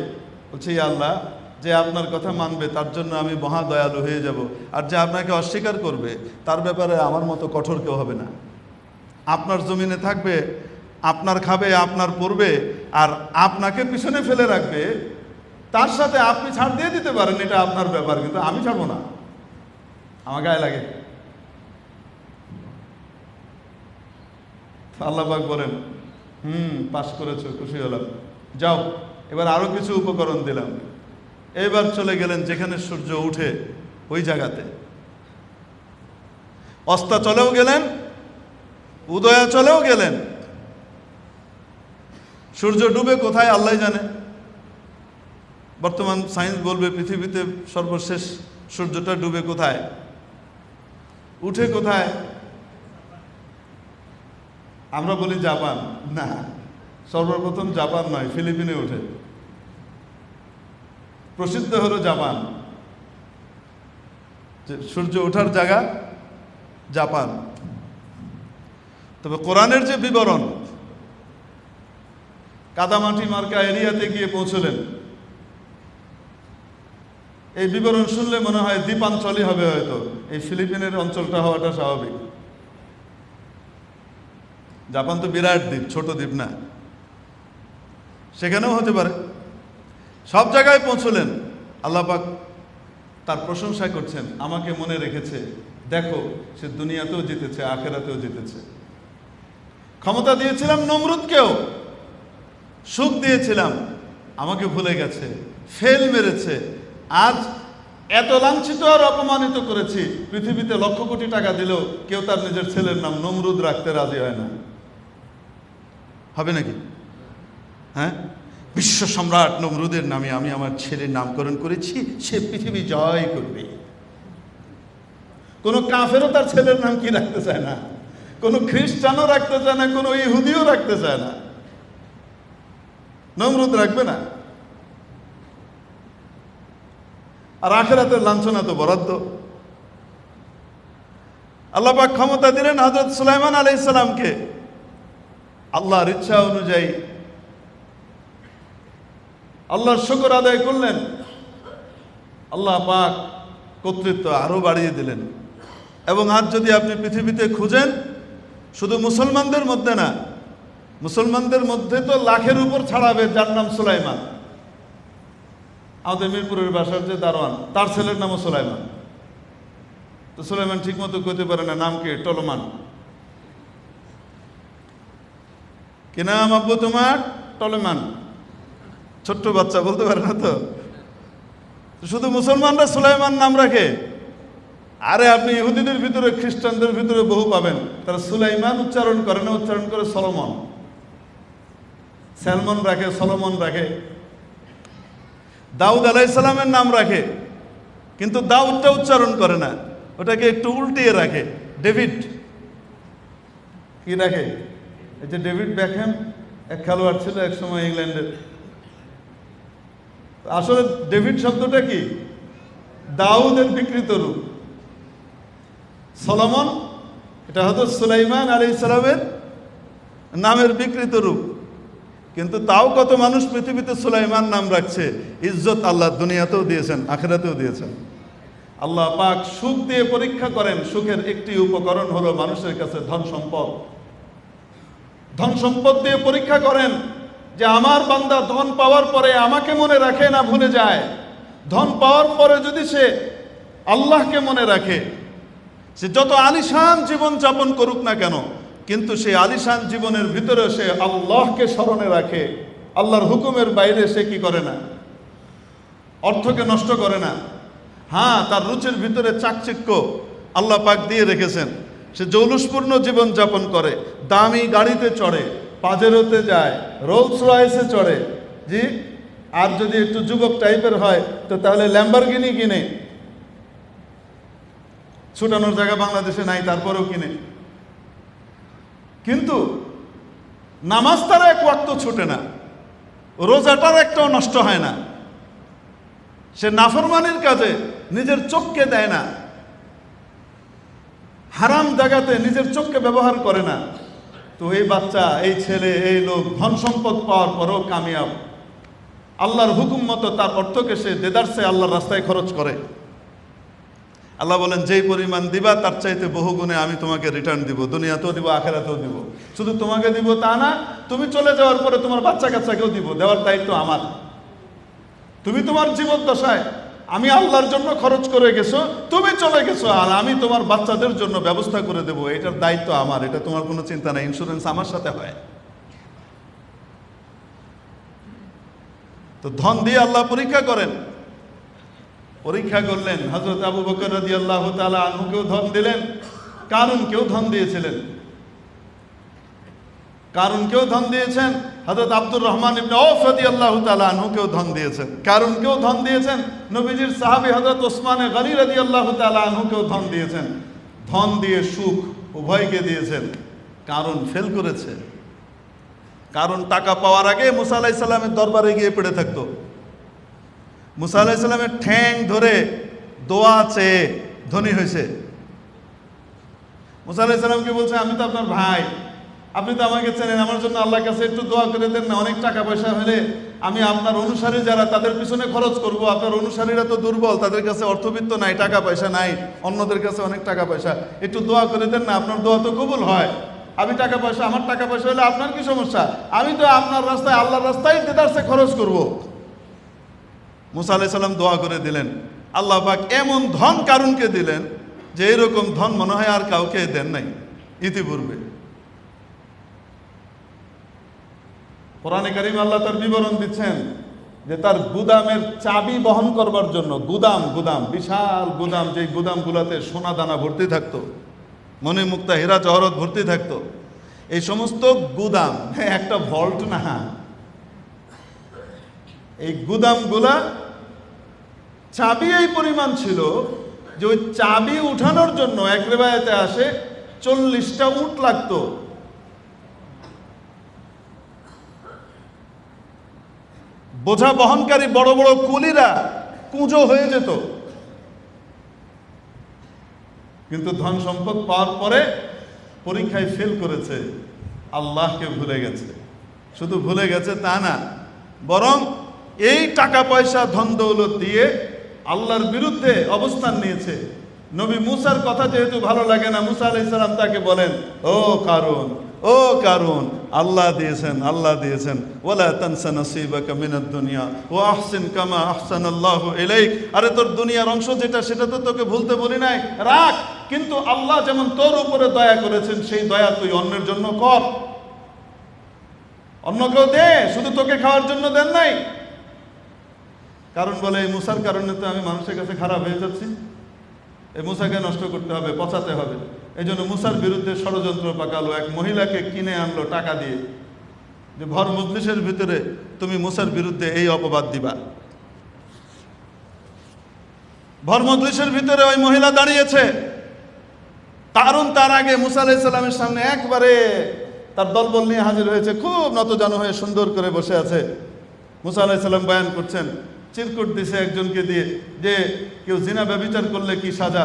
বলছে, ইয়া আল্লাহ, যে আপনার কথা মানবে তার জন্য আমি মহা দয়ালু হয়ে যাব, আর যে আপনাকে অস্বীকার করবে তার ব্যাপারে আমার মতো কঠোর কেউ হবে না। আপনার জমিনে থাকবে, আপনার খাবে, আপনার পড়বে, আর আপনাকে পিছনে ফেলে রাখবে, তার সাথে আপনি ছাড় দিয়ে দিতে পারেন, এটা আপনার ব্যাপার, কিন্তু আমি ছাড়বো না, আমার গায়ে লাগে। আল্লাহ পাক বলেন, পাস করেছো, খুশি হলাম, যাও, এবার আরো কিছু উপকরণ দিলাম। এবার চলে গেলেন যেখানে সূর্য উঠে ওই জায়গাতে, অস্তাচলেও গেলেন, উদয়াচলেও গেলেন। সূর্য ডুবে কোথায় আল্লাহ জানে। বর্তমান সায়েন্স বলবে পৃথিবীতে সর্বশেষ সূর্যটা ডুবে কোথায়, উঠে কোথায়। আমরা বলি জাপান, না, সর্বপ্রথম জাপান নয়, ফিলিপিনে ওঠে। প্রসিদ্ধ হলো জাপান, যে সূর্য ওঠার জায়গা জাপান। তবে কোরআনের যে বিবরণ, কাদামাটি মার্কা এরিয়াতে গিয়ে পৌঁছলেন, এই বিবরণ শুনলে মনে হয় দ্বীপাঞ্চলই হবে, হয়তো এই ফিলিপিনের অঞ্চলটা হওয়াটা স্বাভাবিক। জাপান তো বিরাট দ্বীপ, ছোট দ্বীপ না, সেখানেও হতে পারে। সব জায়গায় পৌঁছলেন। আল্লাহ পাক তার প্রশংসা করছেন, আমাকে মনে রেখেছে, দেখো সে দুনিয়াতেও জিতেছে, আখেরাতেও জিতেছে। ক্ষমতা দিয়েছিলাম নমরুদকেও, সুখ দিয়েছিলাম, আমাকে ভুলে গেছে, ফেল মেরেছে। আজ এত লাঞ্ছিত আর অপমানিত করেছি, পৃথিবীতে লক্ষ কোটি টাকা দিলেও কেউ তার নিজের ছেলের নাম নমরুদ রাখতে রাজি হয় না। হবে নাকি? হ্যাঁ, বিশ্ব সম্রাট নমরুদের নামে আমি আমার ছেলের নামকরণ করেছি, সে পৃথিবী জয় করবে। কোনো কাফেরও তার ছেলের নাম কি রাখতে চায় না, কোনো খ্রিস্টানও রাখতে চায় না, কোনো ইহুদিও রাখতে চায় না, নমরুদ রাখবে না। আর আখিরাতের লাঞ্ছনা তো বরাদ্দ। আল্লাহ পাক ক্ষমতা দিলেন হযরত সুলাইমান আলাইহিস সালামকে, আল্লাহর ইচ্ছা অনুযায়ী আল্লাহর শুকর আদায় করলেন। আল্লাহ পাক কর্তৃত্ব আরো বাড়িয়ে দিলেন। এবং আজ যদি আপনি পৃথিবীতে খুঁজেন, শুধু মুসলমানদের মধ্যে না, মুসলমানদের মধ্যে তো লাখের উপর ছাড়াবে যার নাম সুলাইমান। আমাদের মিরপুরের বাসার যে দারোয়ান, তার ছেলের নামও সুলাইমান। তো সুলাইমান ঠিক মতো কইতে পারে না, নাম কি? টলমান। কি নাম আব্বু তোমার? টলমান। ছোট্ট বাচ্চা বলতে পারে না তো। শুধু মুসলমানরা সুলাইমান নাম রাখে। আরে আপনি ইহুদিদের ভিতরে, খ্রিস্টানদের ভিতরে বহু পাবেন, তারা সুলাইমান উচ্চারণ করে না, উচ্চারণ করে সলোমন। স্যালমন রাখে, সলোমন রাখে। দাউদ আলাইহিস সালামের নাম রাখে, কিন্তু দাউদটা উচ্চারণ করে না, ওটাকে একটু উল্টিয়ে রাখে, ডেভিড। কি রাখে? এই যে ডেভিড বেকহ্যাম, এক খেলোয়াড় ছিল এক সময় ইংল্যান্ডের। আসলে ডেভিড শব্দটা কি? দাউদের বিকৃত রূপ। সলোমন, এটা হযরত সুলাইমান আলাইহিস সালামের নামের বিকৃত রূপ। কিন্তু তাও কত মানুষ পৃথিবীতে সুলাইমান নাম রাখছে। ইজ্জত আল্লাহ দুনিয়াতেও দিয়েছেন, আখিরাতেও দিয়েছেন। আল্লাহ পাক সুখ দিয়ে পরীক্ষা করেন। সুখের একটি উপকরণ হলো মানুষের কাছে ধন সম্পদ। ধন সম্পদ দিয়ে পরীক্ষা করেন যে আমার বান্দা ধন পাওয়ার পরে আমাকে মনে রাখে না ভুলে যায়। ধন পাওয়ার পরে যদি সে আল্লাহকে মনে রাখে, সে যত আলিশান জীবন যাপন করুক না কেন, কিন্তু সেই আলিশান জীবনের ভিতরে সে আল্লাহকে স্মরণে রাখে। আল্লাহর হুকুমের বাইরে সে কি করে না? অর্থকে নষ্ট করে না। হ্যাঁ, তার রুচির ভিতরে চাকচিক্য আল্লাহ পাক দিয়ে রেখেছেন। সে জৌলুসপূর্ণ জীবন যাপন করে, দামি গাড়িতে চড়ে, পাজেরোতে যায়, রোলস রয়েসে চড়ে। জি, আর যদি একটু যুবক টাইপের হয় তো তাহলে ল্যাম্বরগিনি কিনে। ছুটানোর জায়গা বাংলাদেশে নাই, তারপরেও কিনে। কিন্তু নামাজ তারা এক ওয়াক্ত ছুটে না, রোজাটার একটাও নষ্ট হয় না। সে নাফরমানির কাজে নিজের চোখকে দেয় না, হারাম জায়গাতে নিজের চোখকে ব্যবহার করে না। তো এই বাচ্চা, এই ছেলে, এই লোক ধন সম্পদ পাওয়ার পরেও কামিয়াব, আল্লাহর হুকুম মতো তার অর্থকে সে দেদারসে আল্লাহর রাস্তায় খরচ করে। আল্লাহ বলেন, যেই পরিমাণ দিবা তার চাইতে বহু গুণে আমি তোমাকে রিটার্ন দিব, দুনিয়াতেও দিব, আখিরাতেও দিব। শুধু তোমাকে দিব তা না, তুমি চলে যাওয়ার পরে তোমার বাচ্চা কাচ্চাকেও দিব, দেওয়ার দায়িত্ব আমার। তুমি তোমার জীবদ্দশায় আমি আল্লাহর জন্য খরচ করে গেছো, তুমি চলে গেছো, আর আমি তোমার বাচ্চাদের জন্য ব্যবস্থা করে দেবো, এটার দায়িত্ব আমার। এটা তোমার কোনো চিন্তা নাই, ইন্স্যুরেন্স আমার সাথে হয়। তো ধন দিয়ে আল্লাহ পরীক্ষা করেন। পরীক্ষা করলেন, হযরত আবু বকর রাদিয়াল্লাহু তাআলা আনহুকেও ধন দিলেন, কারুনকেও ধন দিয়েছিলেন। কারুনকেও ধন দিয়েছেন, হযরত আব্দুর রহমান ইবনে আওফ রাদিয়াল্লাহু তাআলা আনহুকেও ধন দিয়েছেন। কারুনকেও ধন দিয়েছেন, নবীজির সাহাবী হযরত ওসমান গনি রাদিয়াল্লাহু তাআলা আনহুকেও ধন দিয়েছেন। ধন দিয়ে সুখ উভয়কে দিয়েছেন। কারুন ফেল করেছে। কারণ টাকা পাওয়ার আগে মুসা আলাইহিস সালামের দরবারে গিয়ে পড়ে থাকতো। মুসা আলাইহিস সালামের ঠ্যাং ধরে দোয়া চেয়ে ধনী হয়েছে। মুসা আলাইহিস সালামকে বলছে, আমি তো আপনার ভাই, আপনি তো আমাকে চেনেন, আমার জন্য আল্লাহর কাছে একটু দোয়া করে দেন না। অনেক টাকা পয়সা হলে আমি আপনার অনুসারী যারা তাদের পিছনে খরচ করব। আপনার অনুসারীরা তো দুর্বল, তাদের কাছে অর্থবিত্ত নাই, টাকা পয়সা নাই, অন্যদের কাছে অনেক টাকা পয়সা, একটু দোয়া করে দেন না, আপনার দোয়া তো কবুল হয়। আমি টাকা পয়সা, আমার টাকা পয়সা হলে আপনার কি সমস্যা? আমি তো আপনার রাস্তায়, আল্লাহর রাস্তায় দেদারসে খরচ করব। মুসা আলাইহিস সালাম দোয়া করে দিলেন। আল্লাহ পাক এমন ধন কারুনকে দিলেন যে এরকম ধন মনে হয় আর কাউকে দেন নাই ইতিপূর্বে। কোরআনে কারিমে আল্লাহ তার বিবরণ দিচ্ছেন যে তার গুদামের চাবি বহন করবার জন্য, গুদাম বিশাল গুদাম, যে গুদামগুলোতে সোনা দানা ভর্তি থাকতো, মণি মুক্তা হীরা জহরত ভর্তি থাকতো। এই সমস্ত গুদাম, একটা ভল্ট না, এই গুদামগুলা চাবি এই পরিমাণ ছিল যে ওই চাবি উঠানোর জন্য এক রিওয়ায়াতে আসে 40টা উট লাগতো। বোঝা বহনকারী বড় বড় কুলিরা কুঁজো হয়ে যেত। কিন্তু ধন সম্পদ পাওয়ার পরে পরীক্ষায় ফেল করেছে, আল্লাহকে ভুলে গেছে। শুধু ভুলে গেছে তা না, বরং এই টাকা পয়সা ধন দৌলত দিয়ে আল্লাহর বিরুদ্ধে অবস্থান নিয়েছে। নবী মুসার কথা যেহেতু ভালো লাগে না, মুসা আলাইহিস সালাম তাকে বলেন, ও কারুন, আল্লাহ দিয়েছেন ওয়ালা তানসা নাসিবাকা মিনাদ দুনিয়া ওয়া আহসিন কামা আহসানাল্লাহু ইলাইক। আরে তোর দুনিয়ার অংশ যেটা, সেটা তো তোকে ভুলতে বলি নাই, রাখ। কিন্তু আল্লাহ যেমন তোর উপরে দয়া করেছেন, সেই দয়া তুই অন্যের জন্য কর, অন্যকেও দে, শুধু তোকে খাওয়ার জন্য দেন নাই। কারণ বলে, এই মুসার কারণে তো আমি মানুষের কাছে খারাপ হয়ে যাচ্ছি, এই মুসাকে নষ্ট করতে হবে, পচাতে হবে। এই জন্য মুসার বিরুদ্ধে ষড়যন্ত্র পাকালো। এক মহিলাকে কিনে আনলো টাকা দিয়ে, যে ভর মজলিসের ভিতরে তুমি মুসার বিরুদ্ধে এই অপবাদ দিবা। ভর মজলিসের ভিতরে ওই মহিলা দাঁড়িয়েছে। কারণ তার আগে মুসা আলাইহিস সালামের সামনে একবারে তার দলবল নিয়ে হাজির হয়েছে, খুব নতজানু হয়ে সুন্দর করে বসে আছে। মুসা আলাইহিস সালাম বয়ান করছেন, চিরকুট দিছে একজনকে দিয়ে যে কেউ জিনা ব্যভিচার করলে কি সাজা।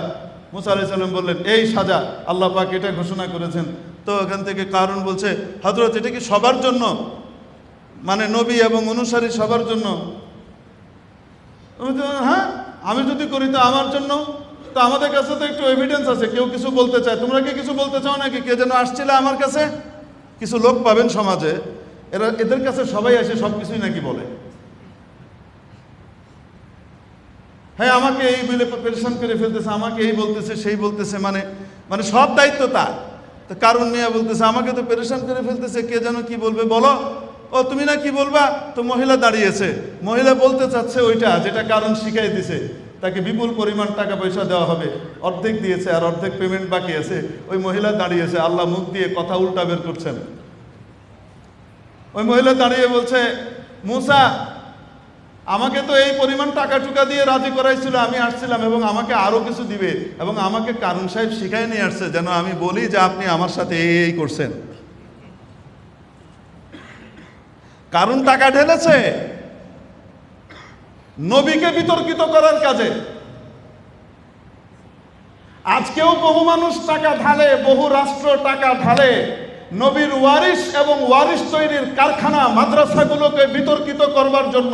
মুসা আলাইহিস সালাম বললেন, এই সাজা, আল্লাহ পাক এটা ঘোষণা করেছেন। তো ওখান থেকে কারণ বলছে, হযরত এটা কি সবার জন্য, মানে নবী এবং অনুসারী সবার জন্য? হ্যাঁ, আমি যদি করি তো আমার জন্য। তো আমাদের কাছে তো একটু এভিডেন্স আছে, কেউ কিছু বলতে চায়। তোমরা কি কিছু বলতে চাও নাকি? কে যেন আসছিলে আমার কাছে, কিছু লোক পাবেন সমাজে, এদের কাছে সবাই আসে সব কিছুই নাকি বলে। হ্যাঁ, আমাকে এই বলে পেরেশান করে ফেলতেছে, আমাকে এই বলতেছে, সেই বলতেছে, মানে সব দায়িত্ব তার। তো কারণ নিয়ে বলতেছে, আমাকে তো পেরেশান করে ফেলতেছে, কে যেন কি বলবে, বলো। ও তুমি না কি বলবা? তো মহিলা দাঁড়িয়েছে, মহিলা বলতে চাচ্ছে ওইটা যেটা কারণ শিখাই দিছে। তাকে বিপুল পরিমাণ টাকা পয়সা দেওয়া হবে, অর্ধেক দিয়েছে আর অর্ধেক পেমেন্ট বাকি আছে। ওই মহিলা দাঁড়িয়েছে, আল্লাহ মুখ দিয়ে কথা উল্টা বের করছেন। ওই মহিলা দাঁড়িয়ে বলছে, মুসা আমাকে তো এই পরিমাণ টাকা টুকা দিয়ে রাজি করাইছিল, আমি আসছিলাম, এবং আমাকে আরো কিছু দিবে, এবং আমাকে কারুন সাহেব শিখাই নিয়ে আসছে যেন আমি বলি যে আপনি আমার সাথে এই করছেন। কারুন টাকা ঢেলেছে, নবীকে বিতর্কিত করার কাজে। আজকেও বহু মানুষ টাকা ঢালে, বহু রাষ্ট্র টাকা ঢালে নবীর ওয়ারিস এবং ওয়ারিস তৈরির কারখানা মাদ্রাসাগুলোকে বিতর্কিত করবার জন্য।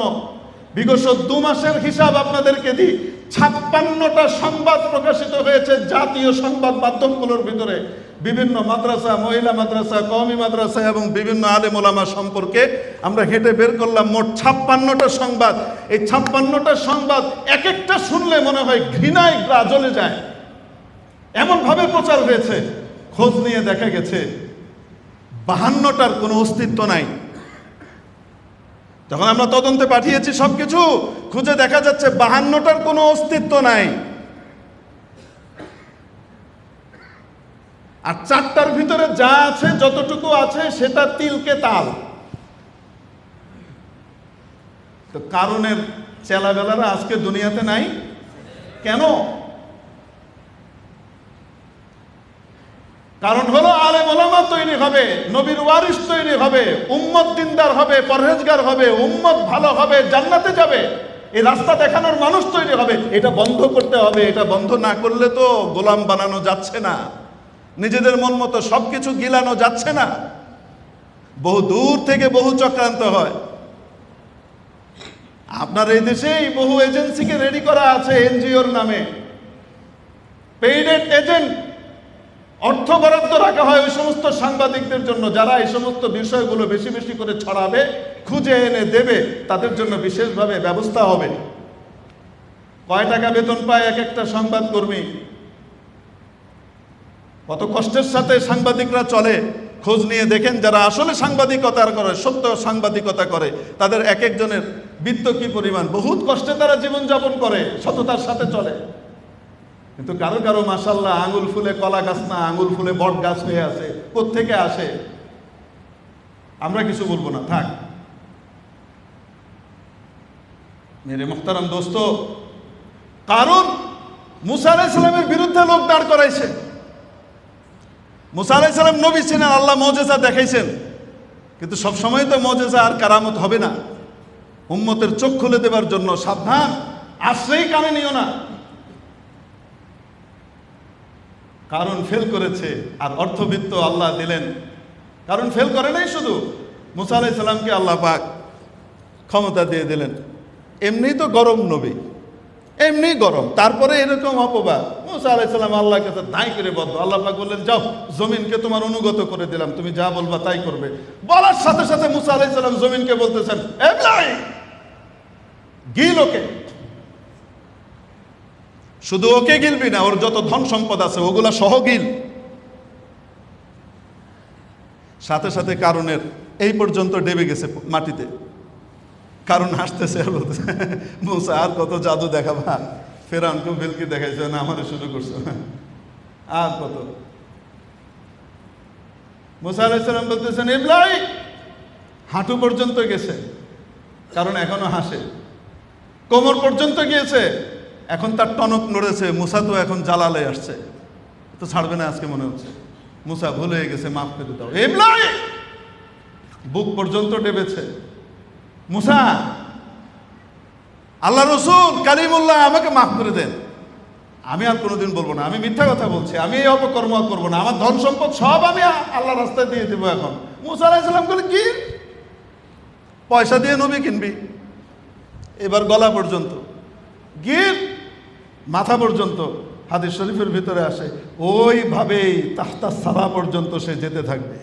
বিগত 2 মাসের হিসাব আপনাদেরকে দিই, 56টা সংবাদ প্রকাশিত হয়েছে জাতীয় সংবাদ মাধ্যমগুলোর ভিতরে বিভিন্ন মাদ্রাসা, মহিলা মাদ্রাসা, কওমি মাদ্রাসা এবং বিভিন্ন আলেম ওলামা সম্পর্কে আমরা ঘেঁটে বের করলাম। মোট 56টা সংবাদ। এই 56টা সংবাদ এক একটা শুনলে মনে হয় ঘৃণায় গা জ্বলে যায়, এমন ভাবে প্রচার হয়েছে। খোঁজ নিয়ে দেখা গেছে 52টার কোনো অস্তিত্ব নাই। যখন আমরা তদন্তে পাঠিয়েছি সবকিছু, খুঁজে দেখা যাচ্ছে 52টার কোনো অস্তিত্ব নাই। আর 4টার ভিতরে যা আছে, যতটুকু আছে সেটা তিলকে তাল। তো কারণের চেলাবেলারা আজকে দুনিয়াতে নাই কেন? কারণ হলো আলেম ওলামা তৈরি হবে, নবীর ওয়ারিস তৈরি হবে, উম্মত দিনদার হবে, পরহেজগার হবে, উম্মত ভালো হবে, জান্নাতে যাবে, এই রাস্তা দেখানোর মানুষ তৈরি হবে। এটা বন্ধ করতে হবে। এটা বন্ধ না করলে তো গোলাম বানানো যাচ্ছে না, নিজেদের মন মতো সবকিছু গিলানো যাচ্ছে না। বহু দূর থেকে বহু চক্রান্ত হয়। আপনার এই দেশেই বহু এজেন্সিকে রেডি করা আছে এনজিওর নামে, পেইডেড এজেন্ট। অর্থ বরাদ্দ রাখা হয় ওই সমস্ত সাংবাদিকদের জন্য যারা এই সমস্ত বিষয়গুলো বেশি বেশি করে ছড়াবে, খুঁজে এনে দেবে, তাদের জন্য বিশেষভাবে ব্যবস্থা হবে। কয় টাকা বেতন পায় এক একটা সংবাদকর্মী, কত কষ্টের সাথে সাংবাদিকরা চলে। খোঁজ নিয়ে দেখেন যারা আসলে সাংবাদিকতা করে, সত্য সাংবাদিকতা করে, তাদের এক একজনের বৃত্ত কি পরিমাণ, বহুত কষ্টে তারা জীবনযাপন করে, সততার সাথে চলে। কিন্তু কারো কারো মাশাআল্লাহ আঙুল ফুলে কলা গাছ না, আঙুল ফুলে বট গাছ হয়ে আছে। কোত্থেকে আসে আমরা কিছু বলবো না, থাক। মেরে মুহতারাম দোস্ত, কারণ মুসা আলাইহিস সালামের বিরুদ্ধে লোক দাঁড় করাইছে। মুসা আলাইহিস সালাম নবী ছিলেন, আল্লাহ মুজিজা দেখাইছেন, কিন্তু সব সময় তো মুজিজা আর কারামত হবে না। উম্মতের চোখ খুলে দেবার জন্য সাবধান, আশ্রয় কানে নিও না। কারণ ফেল করেছে আর অর্থবিত্ত আল্লাহ দিলেন। কারণ ফেল করে নাই, শুধু মুসা আলাইহিস সালামকে আল্লাহ পাক ক্ষমতা দিয়ে দিলেন। এমনি তো গরম নবী, এমনি গরম, তারপরে এরকম অপবাদ। মুসা আলাইহিস সালাম আল্লাহর কাছে দাঁই করে বদ্ধ। আল্লাহ পাক বললেন, যাও জমিনকে তোমার অনুগত করে দিলাম, তুমি যা বলবা তাই করবে। বলার সাথে সাথে মুসা আলাইহিস সালাম জমিনকে বলতেছেন, এবলাই গিল ওকে। শুধু ওকে গিলবি না, ওর যত ধন সম্পদ আছে ওগুলা সহ গিল। সাথে সাথে কারণের এই পর্যন্ত ডেবে গেছে মাটিতে। কারণ হাসতেছে আর বলতেছে, মুসা আর কত জাদু দেখাবা, ফেরাউনকেও ভেলকি দেখাইছে না, আমারও শুরু করছো, আর কত। মুসা আলাইহিস সালাম বলতেছেন, এবলাই হাঁটু পর্যন্ত গেছে, কারণ এখনো হাসে। কোমর পর্যন্ত গিয়েছে, এখন তার টনক নড়েছে। মুসা তো এখন জালালে আসছে, তো ছাড়বে না আজকে মনে হচ্ছে। মুসা ভুল হয়ে গেছে, মাফ করে দাও। এবলাই বুক পর্যন্ত ডেবেছে। মুসা, আল্লাহ রসুল কালিমুল্লাহ, আমাকে মাফ করে দেন, আমি আর কোনোদিন বলবো না, আমি মিথ্যা কথা বলছি, আমি এই অপকর্ম করবো না, আমার ধন সম্পদ সব আমি আল্লাহ রাস্তায় দিয়ে দেবো। এখন মুসা আলাইহিস সালাম বলে, কি পয়সা দিয়ে নবী কিনবি? এবার গলা পর্যন্ত গির, মাথা পর্যন্ত। হাদিস শরীফের ভিতরে আসে, ওইভাবেই তাহতা সারা পর্যন্ত সে যেতে থাকবে।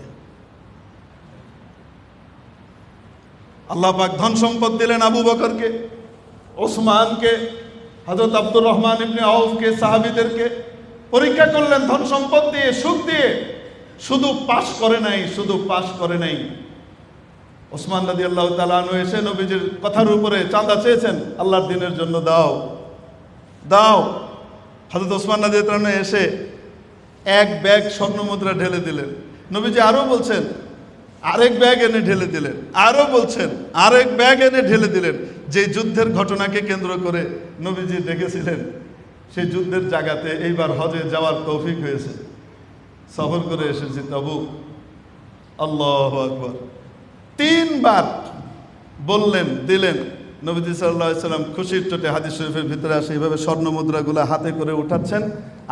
আল্লাহ পাক ধন সম্পদ দিলেন আবু বকরকে, ওসমানকে, হযরত আব্দুর রহমান ইবনে আউফকে, সাহাবীদেরকে পরীক্ষা করলেন ধন সম্পদ দিয়ে, সুখ দিয়ে। শুধু পাস করে নাই, শুধু পাস করে নাই। ওসমান রাদিয়াল্লাহু তাআলা আনহু এসে নবীজির কথার উপরে চাঁদা চেয়েছেন, আল্লাহর দ্বীনের জন্য দাও দাও। হযরত ওসমান রাদিয়াল্লাহু তাআলা এসে এক ব্যাগ স্বর্ণ মুদ্রা ঢেলে দিলেন। নবীজি আরো বলছেন, আরেক ব্যাগ এনে ঢেলে দিলেন, আরো বলছেন, আরেক ব্যাগ এনে ঢেলে দিলেন। যে যুদ্ধের ঘটনাকে কেন্দ্র করে নবীজি দেখেছিলেন, সেই যুদ্ধের জায়গাতে এইবার হজে যাওয়ার তৌফিক হয়েছে, সফর করে এসেছি তাবুক। আল্লাহু আকবার। 3 বার বললেন, দিলেন। নবীজি সাল্লাল্লাহু আলাইহি সাল্লাম খুশির চোটে হাদিস শরীফের ভিতরে আসে এইভাবে স্বর্ণ মুদ্রাগুলো হাতে করে উঠাচ্ছেন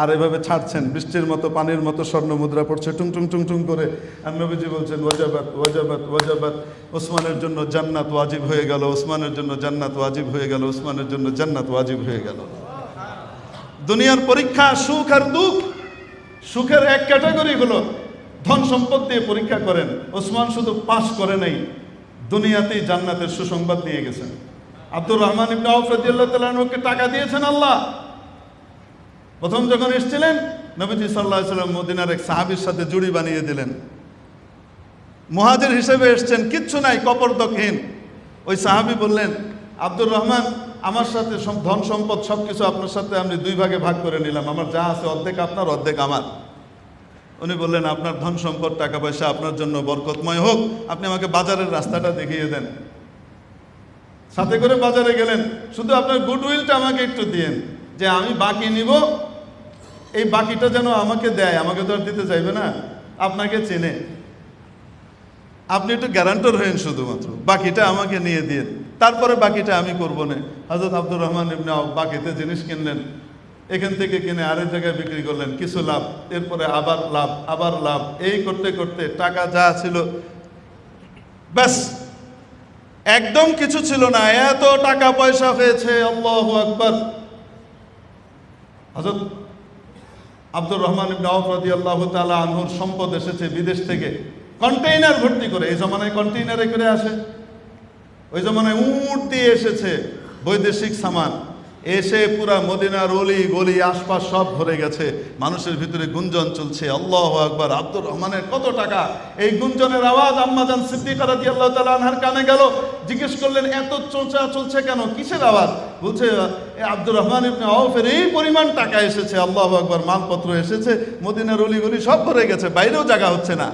আর এভাবে ছাড়ছেন, বৃষ্টির মতো পানির মতো স্বর্ণ মুদ্রা পড়ছে টুং টুং টুং টুং করে। আর নবীজি বলছেন ওয়াজাবাত ওয়াজাবাত ওয়াজাবাত, ওসমানের জন্য জান্নাত ওয়াজিব হয়ে গেল, ওসমানের জন্য জান্নাত ওয়াজিব হয়ে গেল, ওসমানের জন্য জান্নাত ওয়াজিব হয়ে গেল। দুনিয়ার পরীক্ষা সুখ আর দুঃখ, সুখের এক ক্যাটাগরি হলো ধন সম্পদ দিয়ে পরীক্ষা করেন। ওসমান শুধু পাস করে নাই, দুনিয়াতেই জান্নাতের সুসংবাদ নিয়ে গেছেন। আব্দুর রহমান ইবনে আউফ রাদিয়াল্লাহু তাআলা আনহুকে টাকা দিয়েছেন আল্লাহ। প্রথম যখন এসেছিলেন নবীজি সাল্লাল্লাহু আলাইহি সাল্লাম মদিনার এক সাহাবীর সাথে জুড়ি বানিয়ে দিলেন। মুহাজির হিসেবে এসেছেন, কিচ্ছু নাই, কপরদকহীন। ওই সাহাবী বললেন, আব্দুর রহমান, আমার সাথে ধন সম্পদ সবকিছু আপনার সাথে আমি দুই ভাগে ভাগ করে নিলাম, আমার যা আছে অর্ধেক আপনার অর্ধেক আমার। উনি বললেন, আপনার ধন সম্পদ টাকা পয়সা আপনার জন্য বরকতময় হোক, আপনি আমাকে বাজারের রাস্তাটা দেখিয়ে দেন। সাথে করে বাজারে গেলেন, শুধু আপনার গুডউইলটা আমাকে একটু দিয়েন, যে আমি বাকি নিব, এই বাকিটা যেন আমাকে দেয়, আমাকে তো আর দিতে চাইবে না, আপনাকে চেনে, আপনি একটু গ্যারান্টর হয়েন, শুধুমাত্র বাকিটা আমাকে নিয়ে দিন, তারপরে বাকিটা আমি করবো না। হযরত আব্দুর রহমান ইবনে আউফ বাকিতে জিনিস কিনলেন, এখান থেকে কিনে আরেক জায়গায় বিক্রি করলেন, কিছু লাভ, এরপরে আবার লাভ, আবার লাভ, এই করতে করতে টাকা যা ছিল ব্যাস একদম কিছু ছিল না, এত টাকা পয়সা হয়েছে। আল্লাহু আকবার। হযরত আব্দুর রহমান ইবনে আউফ রাদিয়াল্লাহু তাআলা আনহুর সম্পদ এসেছে বিদেশ থেকে কন্টেইনার ভর্তি করে। এই জমানায় কন্টেইনারে করে আসে, ওই জমানায় উট দিয়ে এসেছে বৈদেশিক সামান, এসে পুরা মদিনার অলি গলি আশপাশ সব ভরে গেছে, মানুষের ভিতরে গুঞ্জন চলছে। আল্লাহু আকবার। আব্দুর রহমানের কত টাকা! এই গুঞ্জনের আওয়াজ আম্মাজান সিদ্দিকা রাদিয়াল্লাহু তাআলা আনহার কানে গেল। জিজ্ঞেস করলেন, এত চর্চা চলছে কেন, কিসের আওয়াজ? বলছে, আব্দুর রহমান ইবনে আউফের এই পরিমাণ টাকা এসেছে। আল্লাহু আকবার। মালপত্র এসেছে, মদিনার অলি গলি সব ভরে গেছে, বাইরেও জায়গা হচ্ছে না,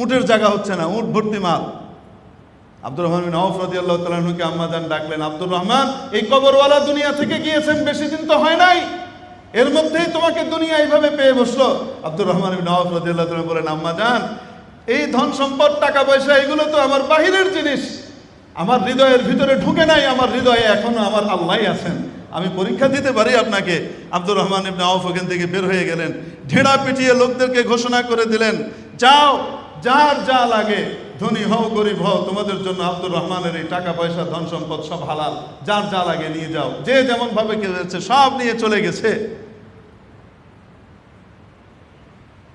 উটের জায়গা হচ্ছে না, উট ভর্তি মাল। আব্দুর রহমান বিন আউফ রাদিয়াল্লাহু তাআলা আনহুকে আম্মাজান ডাকলেন, আব্দুর রহমান, এই কবরওয়ালা দুনিয়া থেকে গিয়েছেন, বেশি দিন তো হয় নাই, এর মধ্যেই তোমাকে দুনিয়া এইভাবে পেয়ে বসলো। আব্দুর রহমান বিন আউফ রাদিয়াল্লাহু তাআলা বলেন, আম্মাজান, এই ধন সম্পদ টাকা পয়সা এগুলো তো আমার বাহিরের জিনিস, আমার হৃদয়ের ভিতরে ঢুকে নাই, আমার হৃদয়ে এখনো আমার আল্লাহই আছেন, আমি পরীক্ষা দিতে পারি আপনাকে। আব্দুর রহমান ইবনে আউফ ওখান থেকে বের হয়ে গেলেন, ঢেড়া পিটিয়ে লোকদেরকে ঘোষণা করে দিলেন, যাও, যার যা লাগে, ধনী হও গরিব হও, তোমাদের জন্য আব্দুর রহমানের এই টাকা পয়সা ধন সম্পদ সব হালাল, যার যা লাগে নিয়ে যাও। যে যেমন ভাবে কেড়েছে সব নিয়ে চলে গেছে।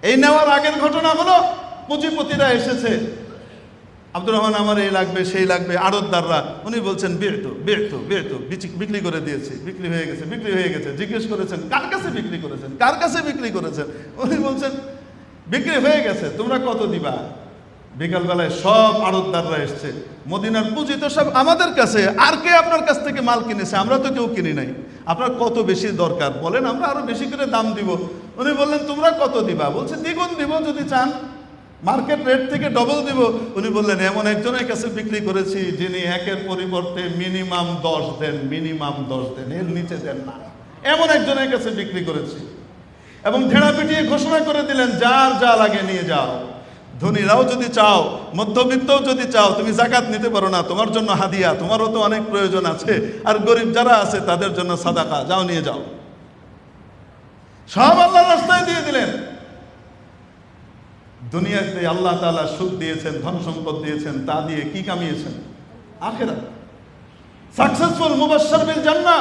এই নেওয়ার আগের ঘটনা হলো, পুঁজিপতিরা এসেছে, আব্দুর রহমান, আমার এই লাগবে সেই লাগবে, আড়তদাররা, উনি বলছেন বেরতো বেরতো বেরতো, বিক্রি করে দিয়েছি, বিক্রি হয়ে গেছে, বিক্রি হয়ে গেছে। জিজ্ঞেস করেছেন, কার কাছে বিক্রি করেছেন, কার কাছে বিক্রি করেছেন? উনি বলছেন, বিক্রি হয়ে গেছে, তোমরা কত দিবা? বিকালবেলায় সব আড়তদাররা এসছে, মদিনার পুঁজি তো সব আমাদের কাছে, আর কে আপনার কাছ থেকে মাল কিনেছে? আমরা তো কেউ কিনি নাই, আপনার কত বেশি দরকার বলেন, আমরা আরো বেশি করে দাম দিব। উনি বললেন, তোমরা কত দিবা? বলছে, দ্বিগুণ দিব যদি চান, মার্কেট রেট থেকে ডবল দিব। উনি বললেন, এমন একজনের কাছে বিক্রি করেছি যিনি একের পরিবর্তে মিনিমাম 10 দেন, মিনিমাম 10 দেন, এর নিচে দেন না, এমন একজনের কাছে বিক্রি করেছি। এবং ঢেড়া পিটিয়ে ঘোষণা করে দিলেন, যার যা লাগে নিয়ে যাও। ধনীরাও যদি চাও, মধ্যবিত্তও যদি চাও, তুমি যাকাত নিতে পারো না, তোমার জন্য হাদিয়া, তোমারও তো অনেক প্রয়োজন আছে, আর গরিব যারা আছে তাদের জন্য সাদাকা, যাও নিয়ে যাও। সব আল্লাহর রাস্তায় দিয়ে দিলেন। দুনিয়াতে আল্লাহ তাআলা সুখ দিয়েছেন, ধন সম্পদ দিয়েছেন, তা দিয়ে কি কামিয়েছেন? আখিরাত। সাকসেসফুল মুবাশশার বিল জান্নাহ,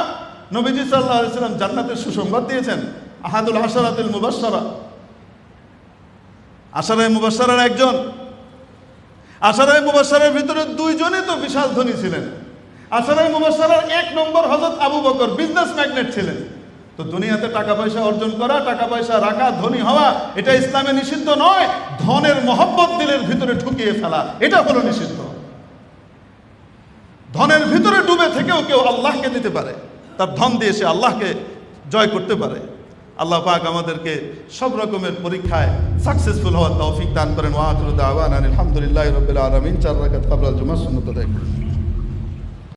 নবীজি সাল্লাল্লাহু আলাইহি ওয়াসাল্লাম জান্নাতের সুসংবাদ দিয়েছেন। আহাদুল আশারাতুল মুবাশশারা, আশারায়ে মুবাশশারার একজন। আশারায়ে মুবাশশারের ভিতরে 2 জনই তো বিশাল ধনী ছিলেন। আশারায়ে মুবাশশারার 1 নম্বর হযরত আবু বকর, বিজনেস ম্যাগনেট ছিলেন। তো দুনিয়াতে টাকা পয়সা অর্জন করা, টাকা পয়সা রাখা, ধনী হওয়া, এটা ইসলামে নিষিদ্ধ নয়। ধনের মহব্বত দিলের ভিতরে ঢুকিয়ে ফেলা, এটা হলো নিষিদ্ধ। ধনের ভিতরে ডুবে থেকেও কেউ আল্লাহকে দিতে পারে, তার ধন দিয়ে সে আল্লাহকে জয় করতে পারে। আল্লাহ পাক আমাদেরকে সব রকমের পরীক্ষায় সাকসেসফুল হওয়ার তৌফিক দান করেন। ওয়া আখিরু দাওয়ানা আলহামদুলিল্লাহি রাব্বিল আলামিন। 4 রাকাত ক্বাবলাল জুমআহ সুন্নাত আদায়।